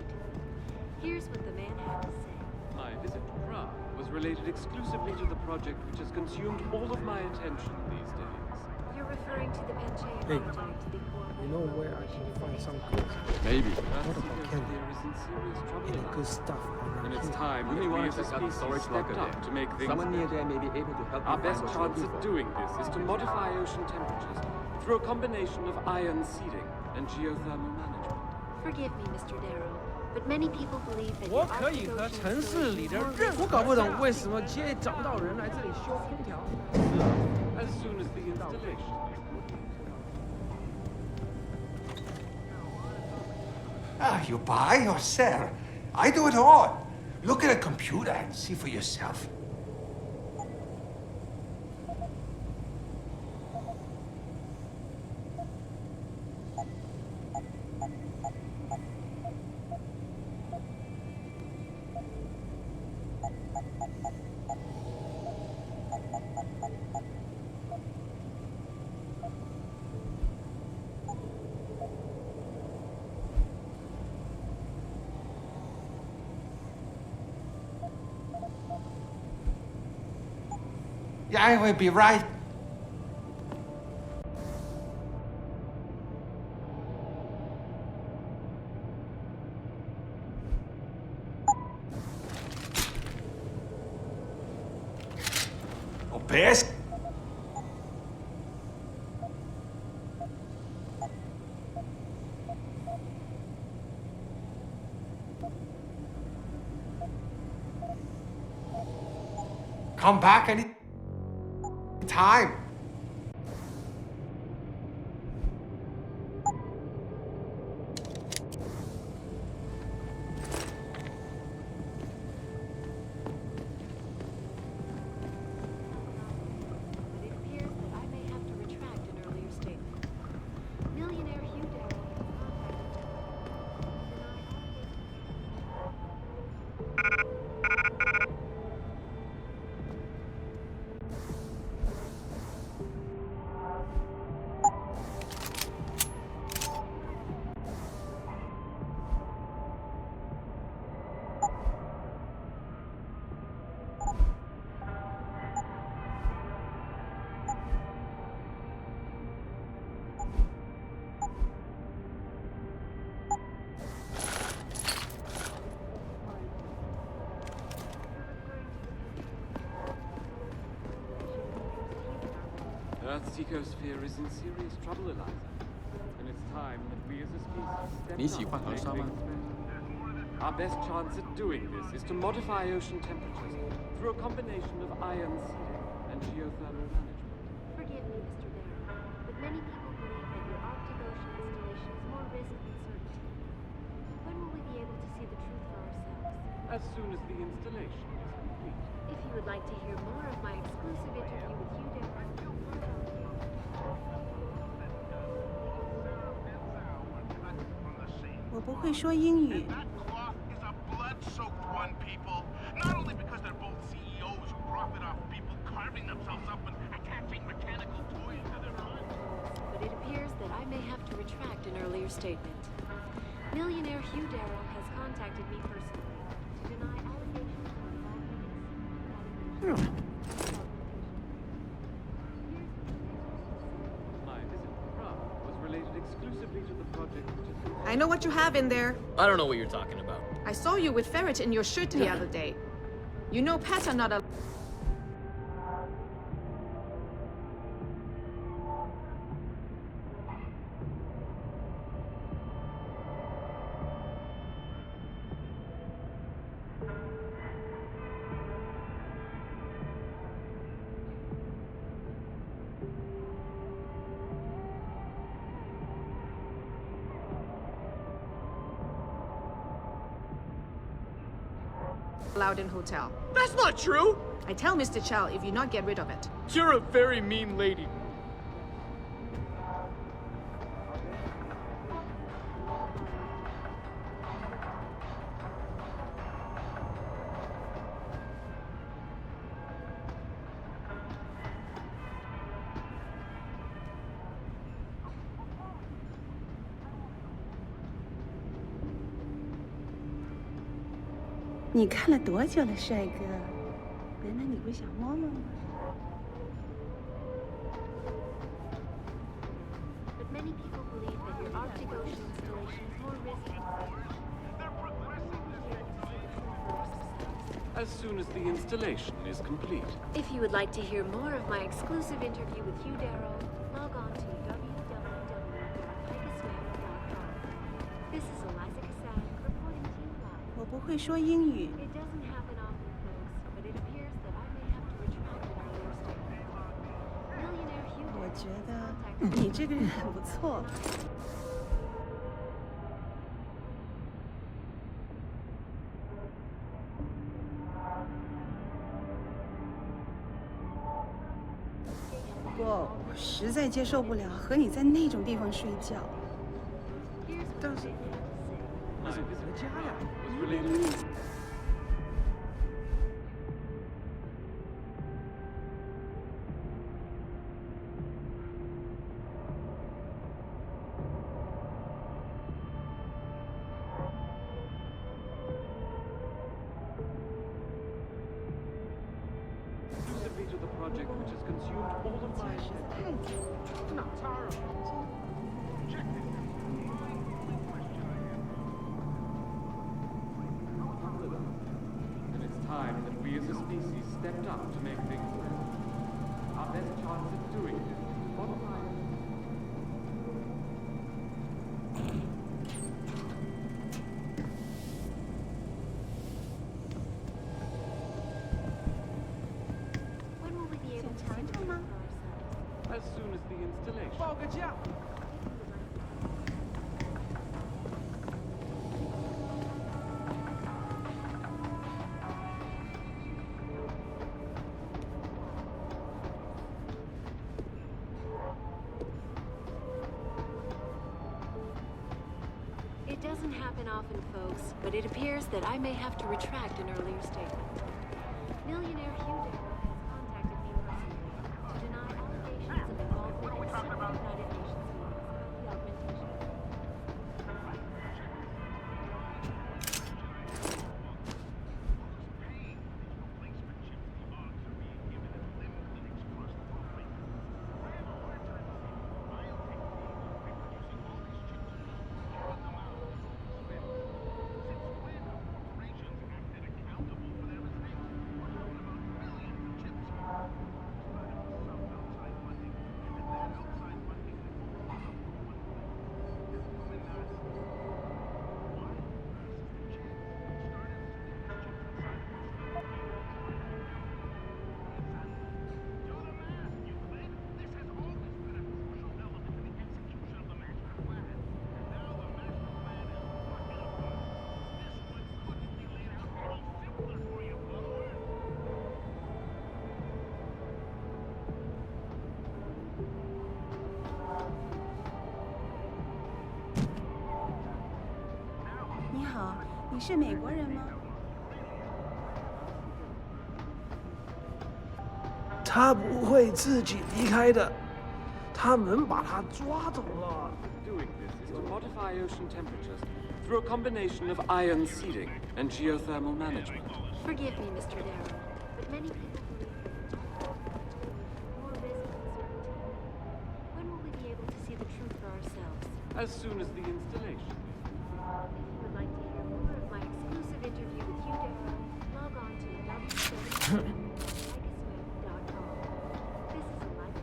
Here's what the man had to say. My visit to Prague was related exclusively to the project which has consumed all of my attention these days. You're referring to the Panchaea Hey, project, the you know where I can find some goods? Maybe. What about candy? Is in serious trouble. Any good stuff around And it's here? time You that may we want as to a check out the species storage stepped locker up there. to make things Someone near better. there may be able to help Our you best find what chance you're of looking doing this is to modify ocean temperatures through a combination of ion seeding and geothermal management. Forgive me, Mr. Darrow, but many people believe that 我 your 可以 Arctic 和 Ocean 城市里的 installation 任 is 我搞不懂 more 为什么街找不到人来这里修空调。 As soon as the installation. Ah, you buy or sell? I do it all. Look at a computer and see for yourself. Yeah, I will be right. best. Come back any time. But it appears that I may have to retract an earlier statement. Millionaire Hugh Darrow has Earth's ecosphere is in serious trouble, Eliza. And it's time that we as a species 你喜 step 欢 up to 河 make 沙吗？ things better. Our best chance at doing this is to modify ocean temperatures through a combination of ion seeding and geothermal management. Forgive me, Mr. Darrow, but many people believe that your Arctic Ocean installation is more risk than certainty. When will we be able to see the truth for ourselves? As soon as the installation is complete. If you would like to hear more of my exclusive interview with Hugh Darrow, 我不会说英语。 Blood-soaked one, people. Not only because they're both CEOs who profit off people carving themselves up and attaching mechanical toys to their bodies. but it appears that I may have to retract an earlier statement. Millionaire Hugh Darrow has contacted me personally to deny allegations of involvement in My visit to Prague was related exclusively to the project which is... I know what you have in there. I don't know what you're talking about. I saw you with ferret in your shirt the other day. You know pets are not allowed. Allowed in hotel. That's not true! I tell Mr. Chow if you not get rid of it. You're a very mean lady. "你看了多久了，帅哥？难道你不想摸摸吗？ But many people believe that your Arctic Ocean installation is more risky. As soon as the installation is complete. If you would like to hear more of my exclusive interview with Hugh Darrow, log on to www.picasway.com. This is Eliza Cassatt reporting to you live. 我不会说英语。 It doesn't happen often, folks, but it appears that I may have to retract an earlier statement. Millionaire Hugh 我 Darrow 觉 has 得 contacted 你这个人很不错。 不过我实在接受不了和你在那种地方睡觉。 但是， My visit to Prague was related... exclusively to the project which has consumed all of my and it's time that we as a species stepped up to make things better. Our best chance of doing this is to modify. When will we be able to see the truth for ourselves? As soon as the installation. 报个价。 It doesn't happen often, folks, but it appears that I may have to retract an earlier statement. Millionaire Hugh Darrow has contacted me personally to deny allegations of involvement in secret United Nations meetings about the augmentation.你好，你是美国人吗？他不会自己离开的，他们把他抓走了。 Doing this is to modify ocean temperatures through a combination of ion seeding and geothermal management. Forgive me, Mr. Darrow, but many people believe that more risk and uncertainty. When will we be able to see the truth for ourselves? As soon as the installation. If you would like to hear more of my exclusive interview with Hugh Darrow, log on to www.micasmith.com. This is a live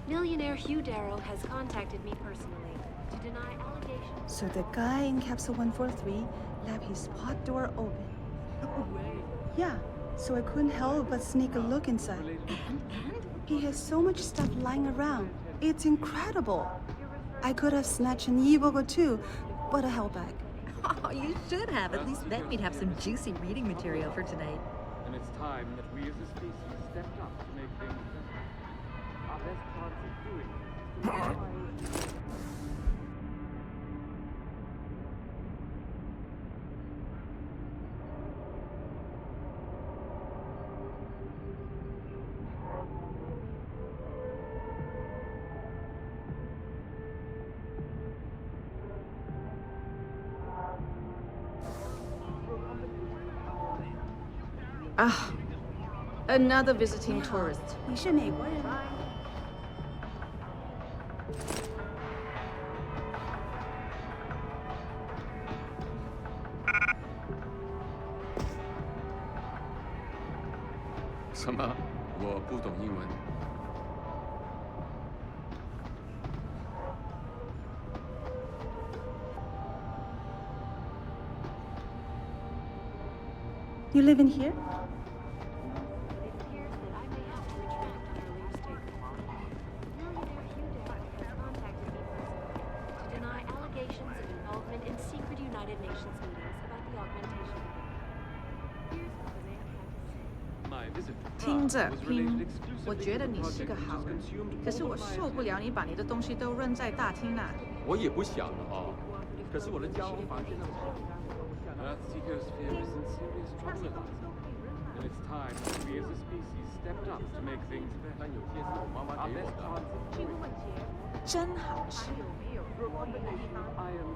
Millionaire Hugh Darrow has contacted me personally to deny allegations. So the guy in capsule 143 left his pod door open. No way. Yeah, so I couldn't help but sneak a look inside. And? He has so much stuff lying around. It's incredible. I could have snatched an e-book or two, but I held back. Oh, you should have. At least then we'd have some juicy reading material for tonight. And it's time that we as a species stepped up to make things better. Our best chance of doing this is to modify ocean. Ah, another visiting tourist. 你是美国人吗？ 什么？我不懂英文。 You live in here? It appears that I may have to retract an earlier statement. Millionaire Hugh Darrow has contacted me personally to deny allegations of involvement in secret United Nations meetings about the augmentation debate. Here's what the man had to say. My visit to 听 France 着 was 拼 related， exclusively 我觉得 to the 你是 project 个 which 好 has 人， consumed 可是 all 我 of my 受不了你把你的东西都扔在大厅那。我也不想了啊。可是我的家房现在。 Earth's ecosphere is in serious trouble, Eliza. And it's time that we as a species stepped up to make things better. Our best chance of doing this 真好吃。 through a combination of ion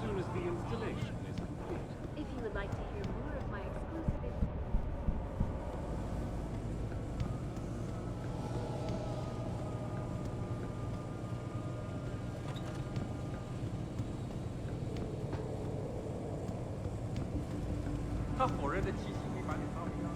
soon as the installation is complete. If you would like to hear more of my exclusive...他火热的气息会把你烧掉。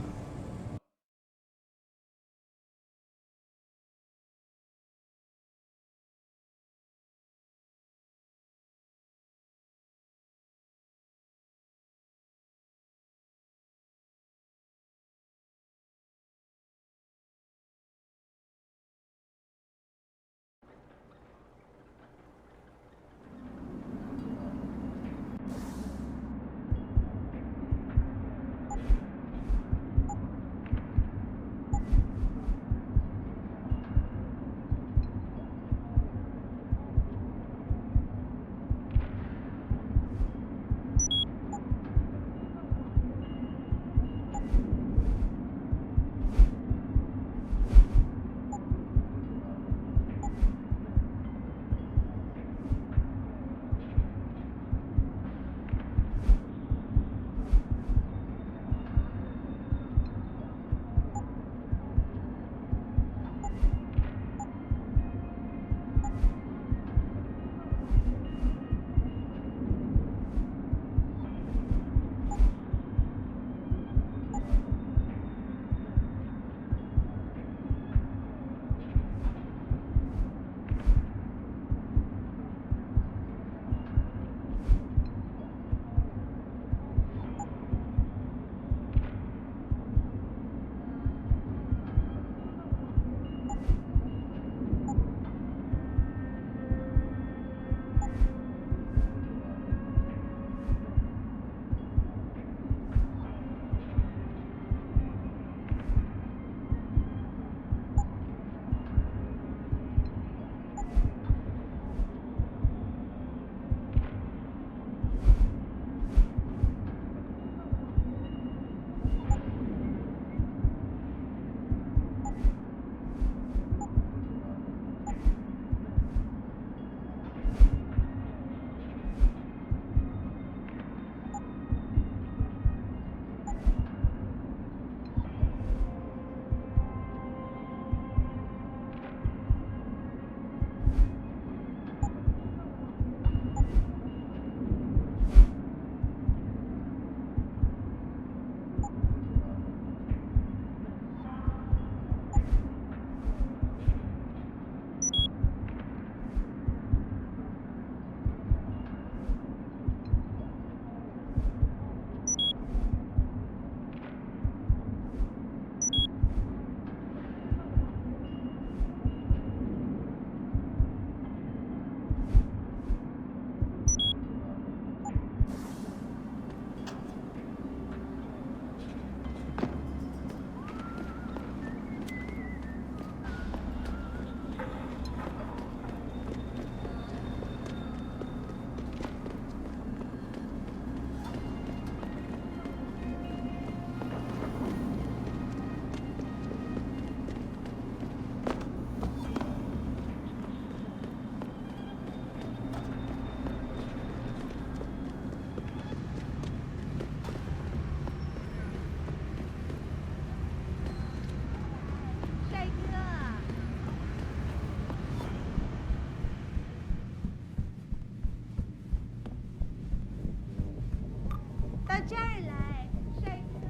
到这儿来，帅哥。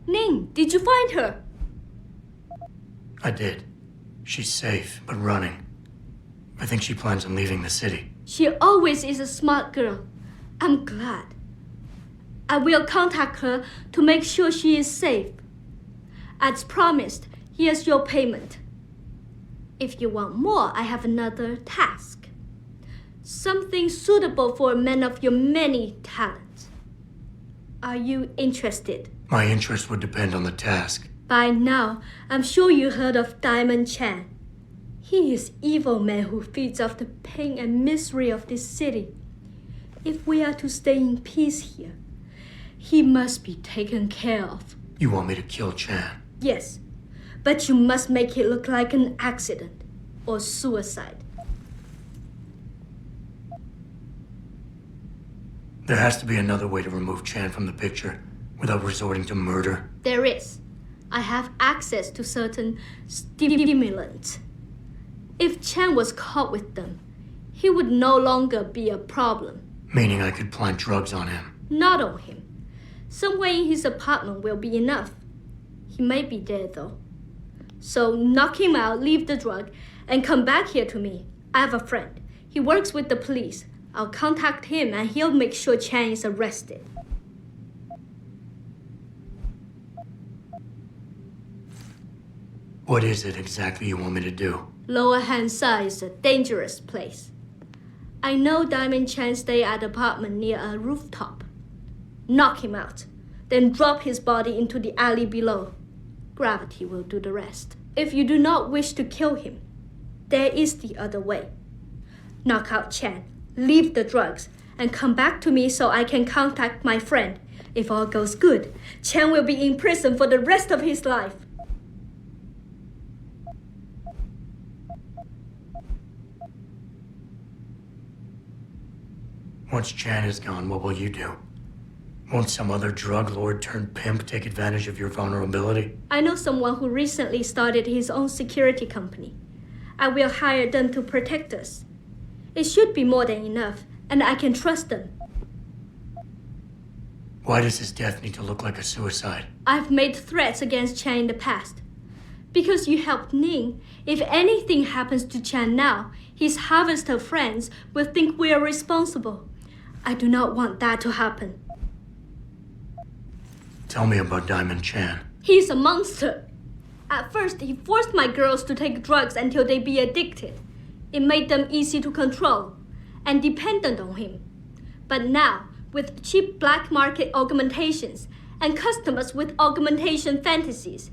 Ning, did you find her? I did. She's safe, but running. I think she plans on leaving the city. She always is a smart girl. I'm glad. I will contact her to make sure she is safe. As promised, here's your payment. If you want more, I have another task. Something suitable for a man of your many talents. Are you interested? My interest would depend on the task. By now, I'm sure you heard of Diamond Chan. He is evil man who feeds off the pain and misery of this city. If we are to stay in peace here, he must be taken care of. You want me to kill Chan? Yes, but you must make it look like an accident or suicide. There has to be another way to remove Chan from the picture without resorting to murder. There is. I have access to certain stimulants. If Chan was caught with them, he would no longer be a problem. Meaning I could plant drugs on him. Not on him. Somewhere in his apartment will be enough. He may be dead though. So knock him out, leave the drug, and come back here to me. I have a friend. He works with the police. I'll contact him and he'll make sure Chan is arrested. What is it exactly you want me to do? Lower Hansa is a dangerous place. I know Diamond Chan stay at an apartment near a rooftop. Knock him out, then drop his body into the alley below. Gravity will do the rest. If you do not wish to kill him, there is the other way. Knock out Chan, leave the drugs, and come back to me so I can contact my friend. If all goes good, Chan will be in prison for the rest of his life. Once Chan is gone, what will you do? Won't some other drug lord turned pimp take advantage of your vulnerability? I know someone who recently started his own security company. I will hire them to protect us. It should be more than enough, and I can trust them. Why does his death need to look like a suicide? I've made threats against Chan in the past. Because you helped Ning, if anything happens to Chan now, his harvester friends will think we are responsible. I do not want that to happen. Tell me about Diamond Chan. He's a monster. At first, he forced my girls to take drugs until they be addicted. It made them easy to control and dependent on him. But now, with cheap black market augmentations and customers with augmentation fantasies,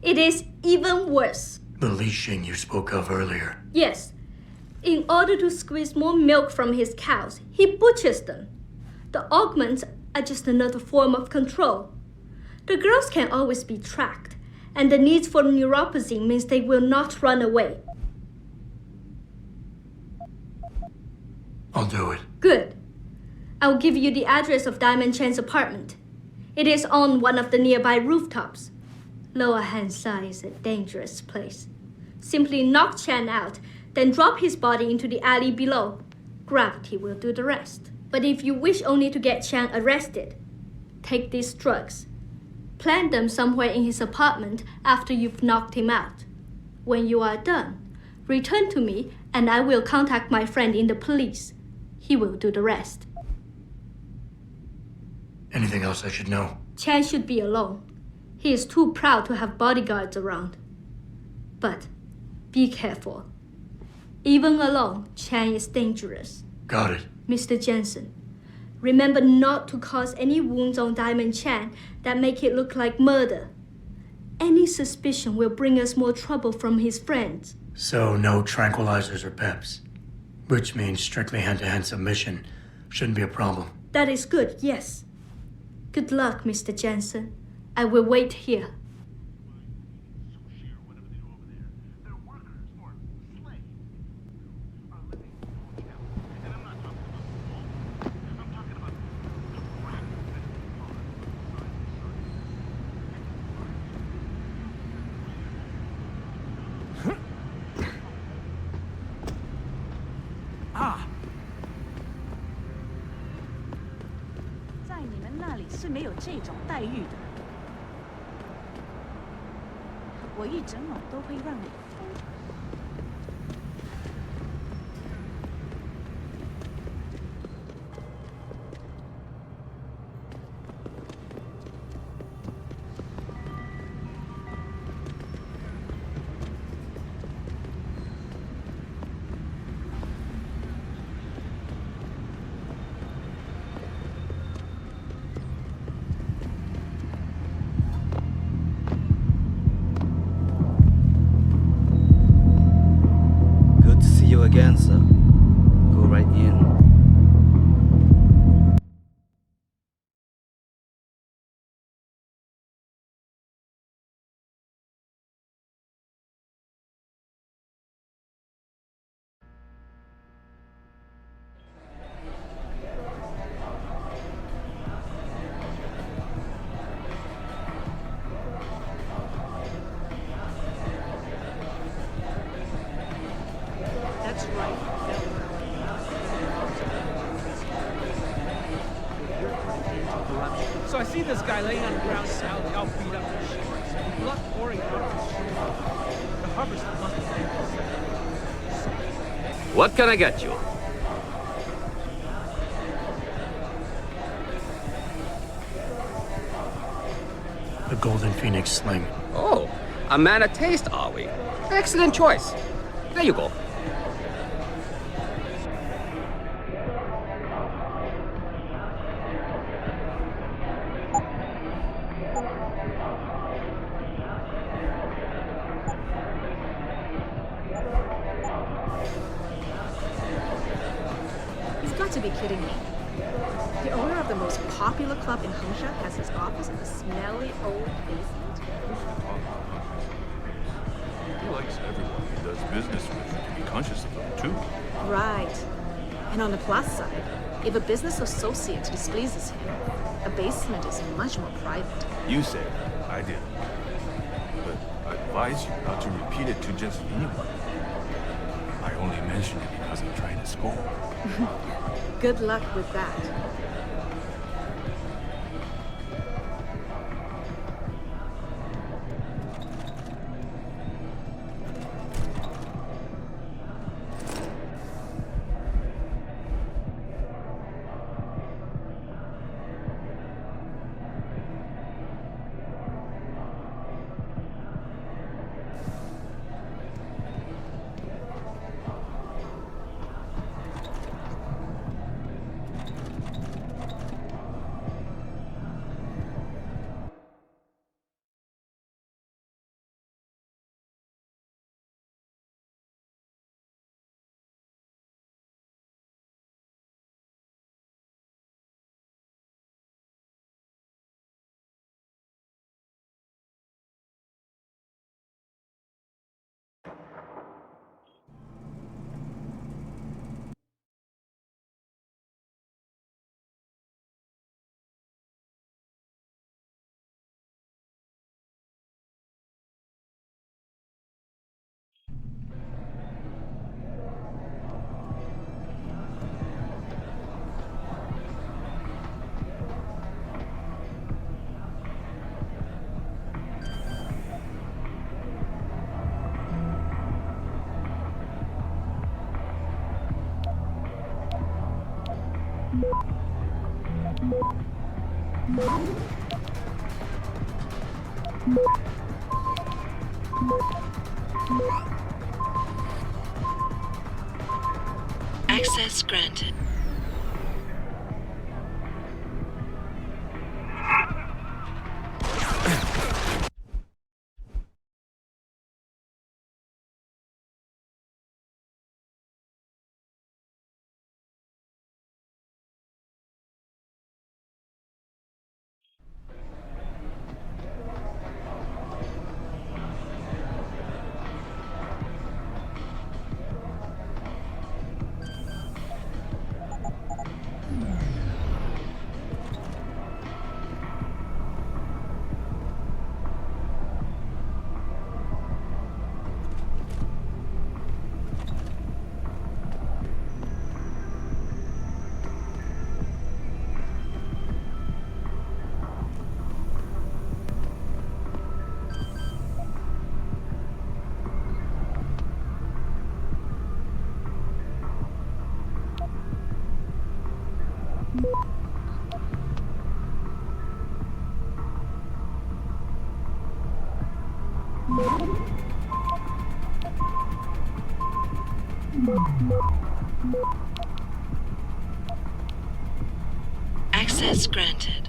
it is even worse. The Li Xing you spoke of earlier. Yes. In order to squeeze more milk from his cows, he butchers them. The augments are just another form of control. The girls can always be tracked, and the need for neuropathy means they will not run away. I'll do it. Good. I will give you the address of Diamond Chan's apartment. It is on one of the nearby rooftops. Lower Hansa is a dangerous place. Simply knock Chan out, then drop his body into the alley below. Gravity will do the rest. But if you wish only to get Chan arrested, take these drugs. Plant them somewhere in his apartment after you've knocked him out. When you are done, return to me and I will contact my friend in the police. He will do the rest. Anything else I should know? Chan should be alone. He is too proud to have bodyguards around. But be careful. Even alone, Chan is dangerous. Got it. Mr. Jensen, remember not to cause any wounds on Diamond Chan that make it look like murder. Any suspicion will bring us more trouble from his friends. So no tranquilizers or peps. Which means strictly hand-to-hand submission shouldn't be a problem. That is good, yes. Good luck, Mr. Jensen. I will wait here. Ah！在你们那里是没有这种待遇的。我一整晚都会让你疯。I see this guy laying on the ground sadly, all beat up and shit. Blood pouring out of his shoes. The harvester must have been What can I get you? The Golden Phoenix sling. Oh, a man of taste, are we? Excellent choice. There you go. He's got to be kidding me. The owner of the most popular club in Hengsha has his office in a smelly old basement? He likes everyone he does business with to be conscious of them, too. Right. And on the plus side, if a business associate displeases him, a basement is much more private. You said it. I did. But I advise you not to repeat it to just anyone. I only mention it because I'm trying to score. Good luck with that. Access granted. Access granted.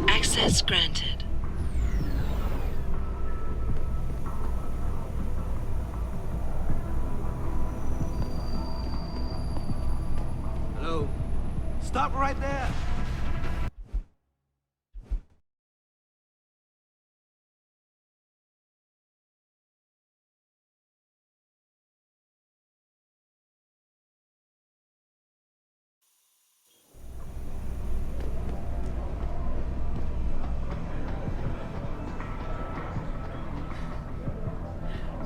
Access granted. Hello. Stop right there.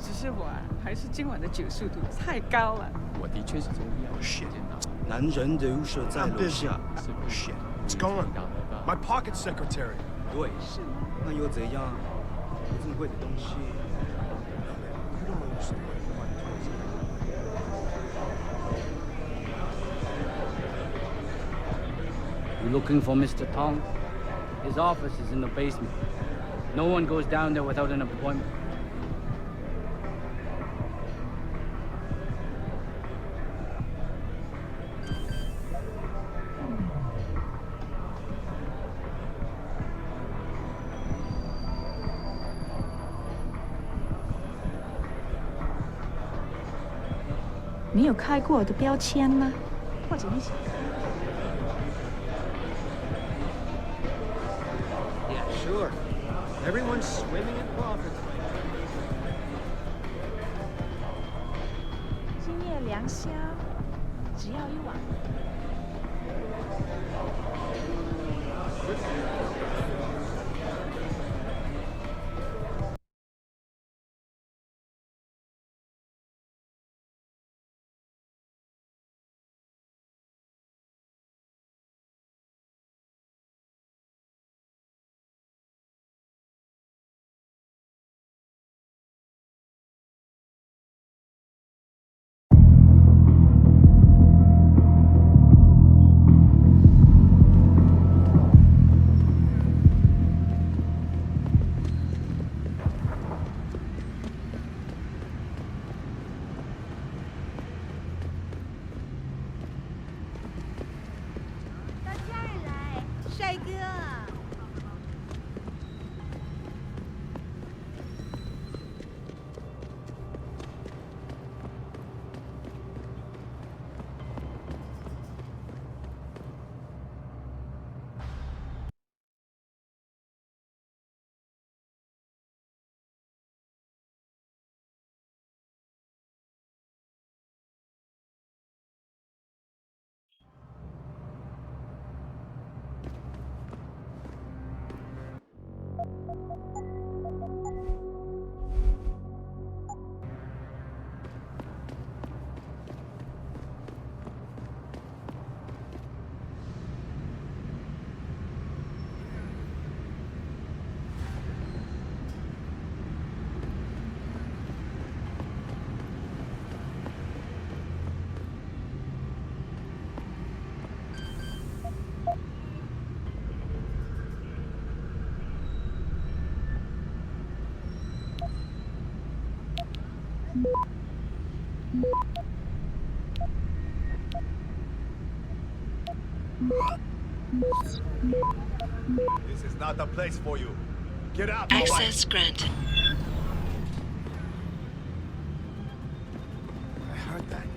只是我还是今晚的酒速度太高了。我的确是这个样子。 Shit. 男人留守在楼下。Shit. It's gone. My pocket secretary. 对，那又怎样？这么贵的东西。You don't understand. You looking for Mr. Tong? His office is in the basement. No one goes down there without an appointment. 你有开过我的标签吗？或者你想开？ Yeah, sure. Everyone's swimming in profits right now. 今夜良宵，只要一晚。 帅哥，This is not the place for you. Get out. Access granted. I heard that.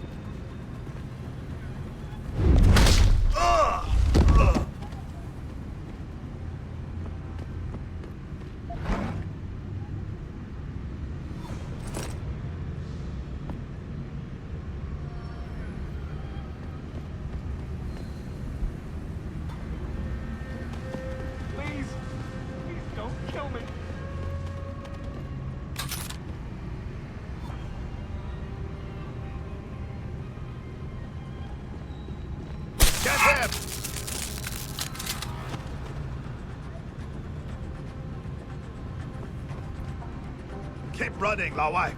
Please, please don't kill me. Get him! Keep running, Lao Wai.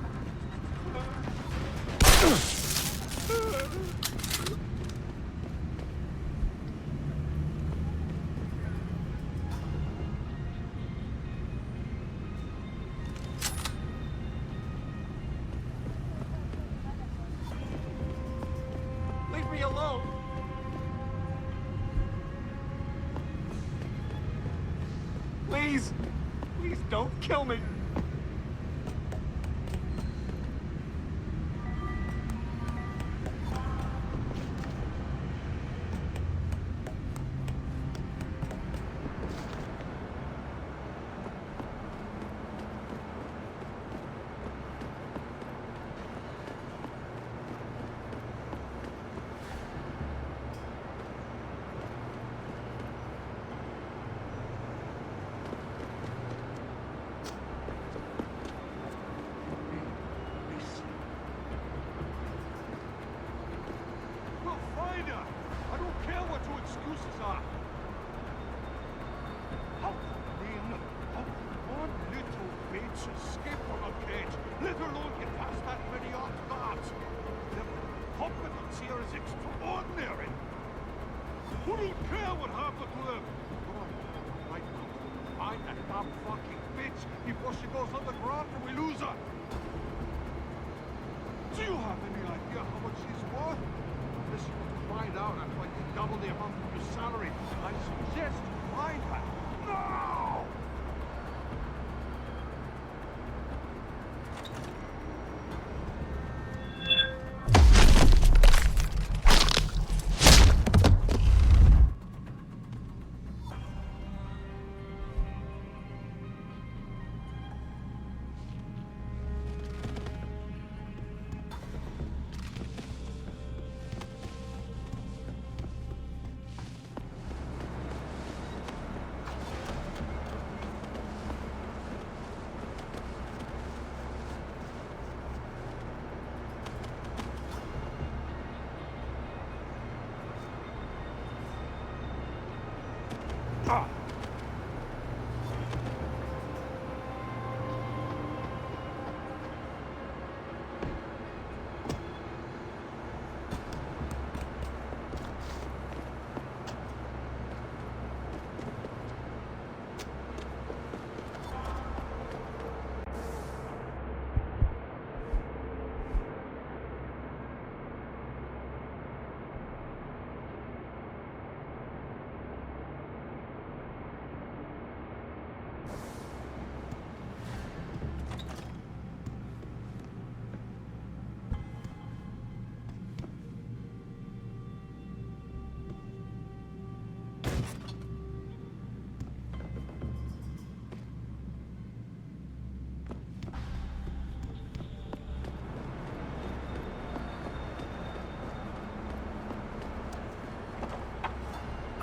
alone. Please, please don't kill me. We'll find her. I don't care what your excuses are. How one little bitch escaped from a cage, let alone get past that many armed guards. Their competence here is extraordinary. Who don't care what happened to them? Right now, find that damn fucking bitch before she goes underground and we lose her. Do you have any idea how much she's worth? Unless you want to find out after I get double the amount of your salary, I suggest you find her. Now!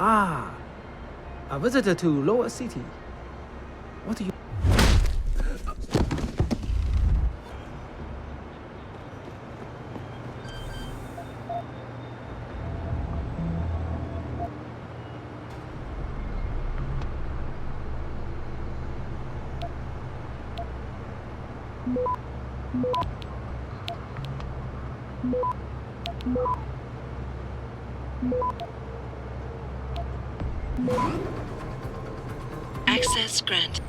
Ah, a visitor to Lower City. What do you... Access granted.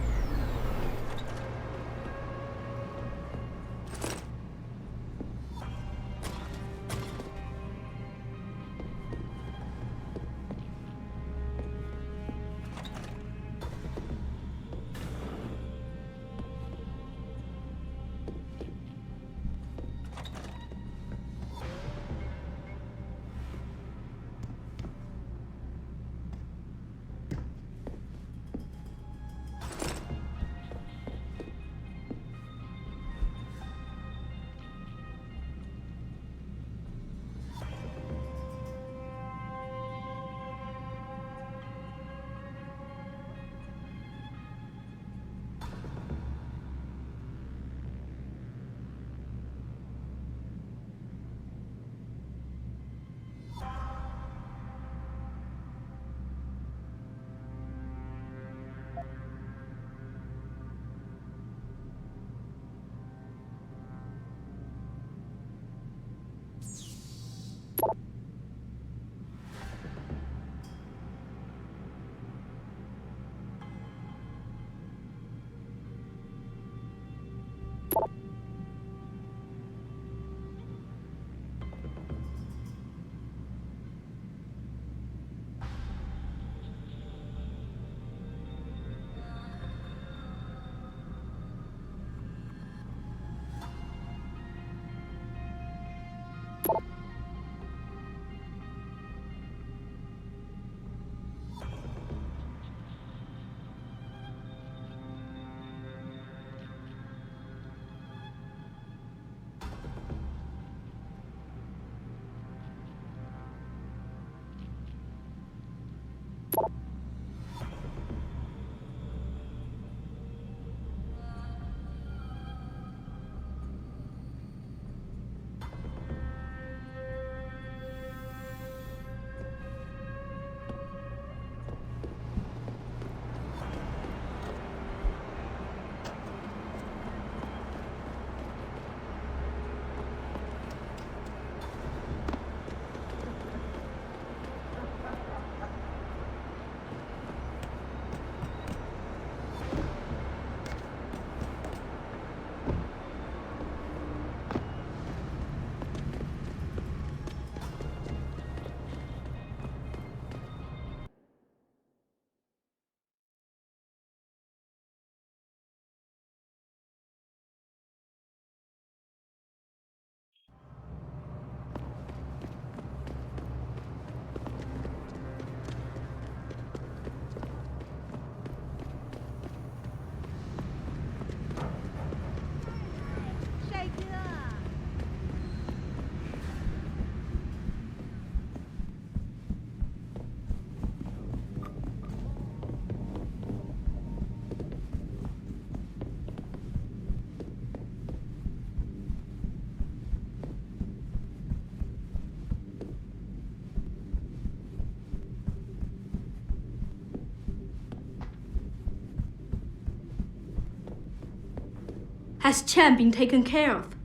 Has Chan been taken care of?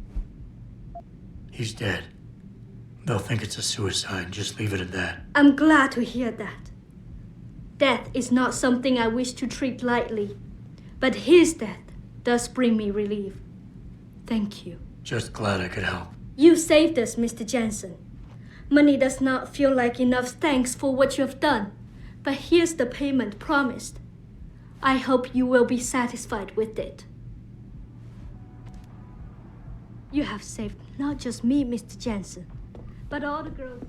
He's dead. They'll think it's a suicide. Just leave it at that. I'm glad to hear that. Death is not something I wish to treat lightly, but his death does bring me relief. Thank you. Just glad I could help. You saved us, Mr. Jensen. Money does not feel like enough thanks for what you have done, but here's the payment promised. I hope you will be satisfied with it. You have saved not just me, Mr. Jensen, but all the girls.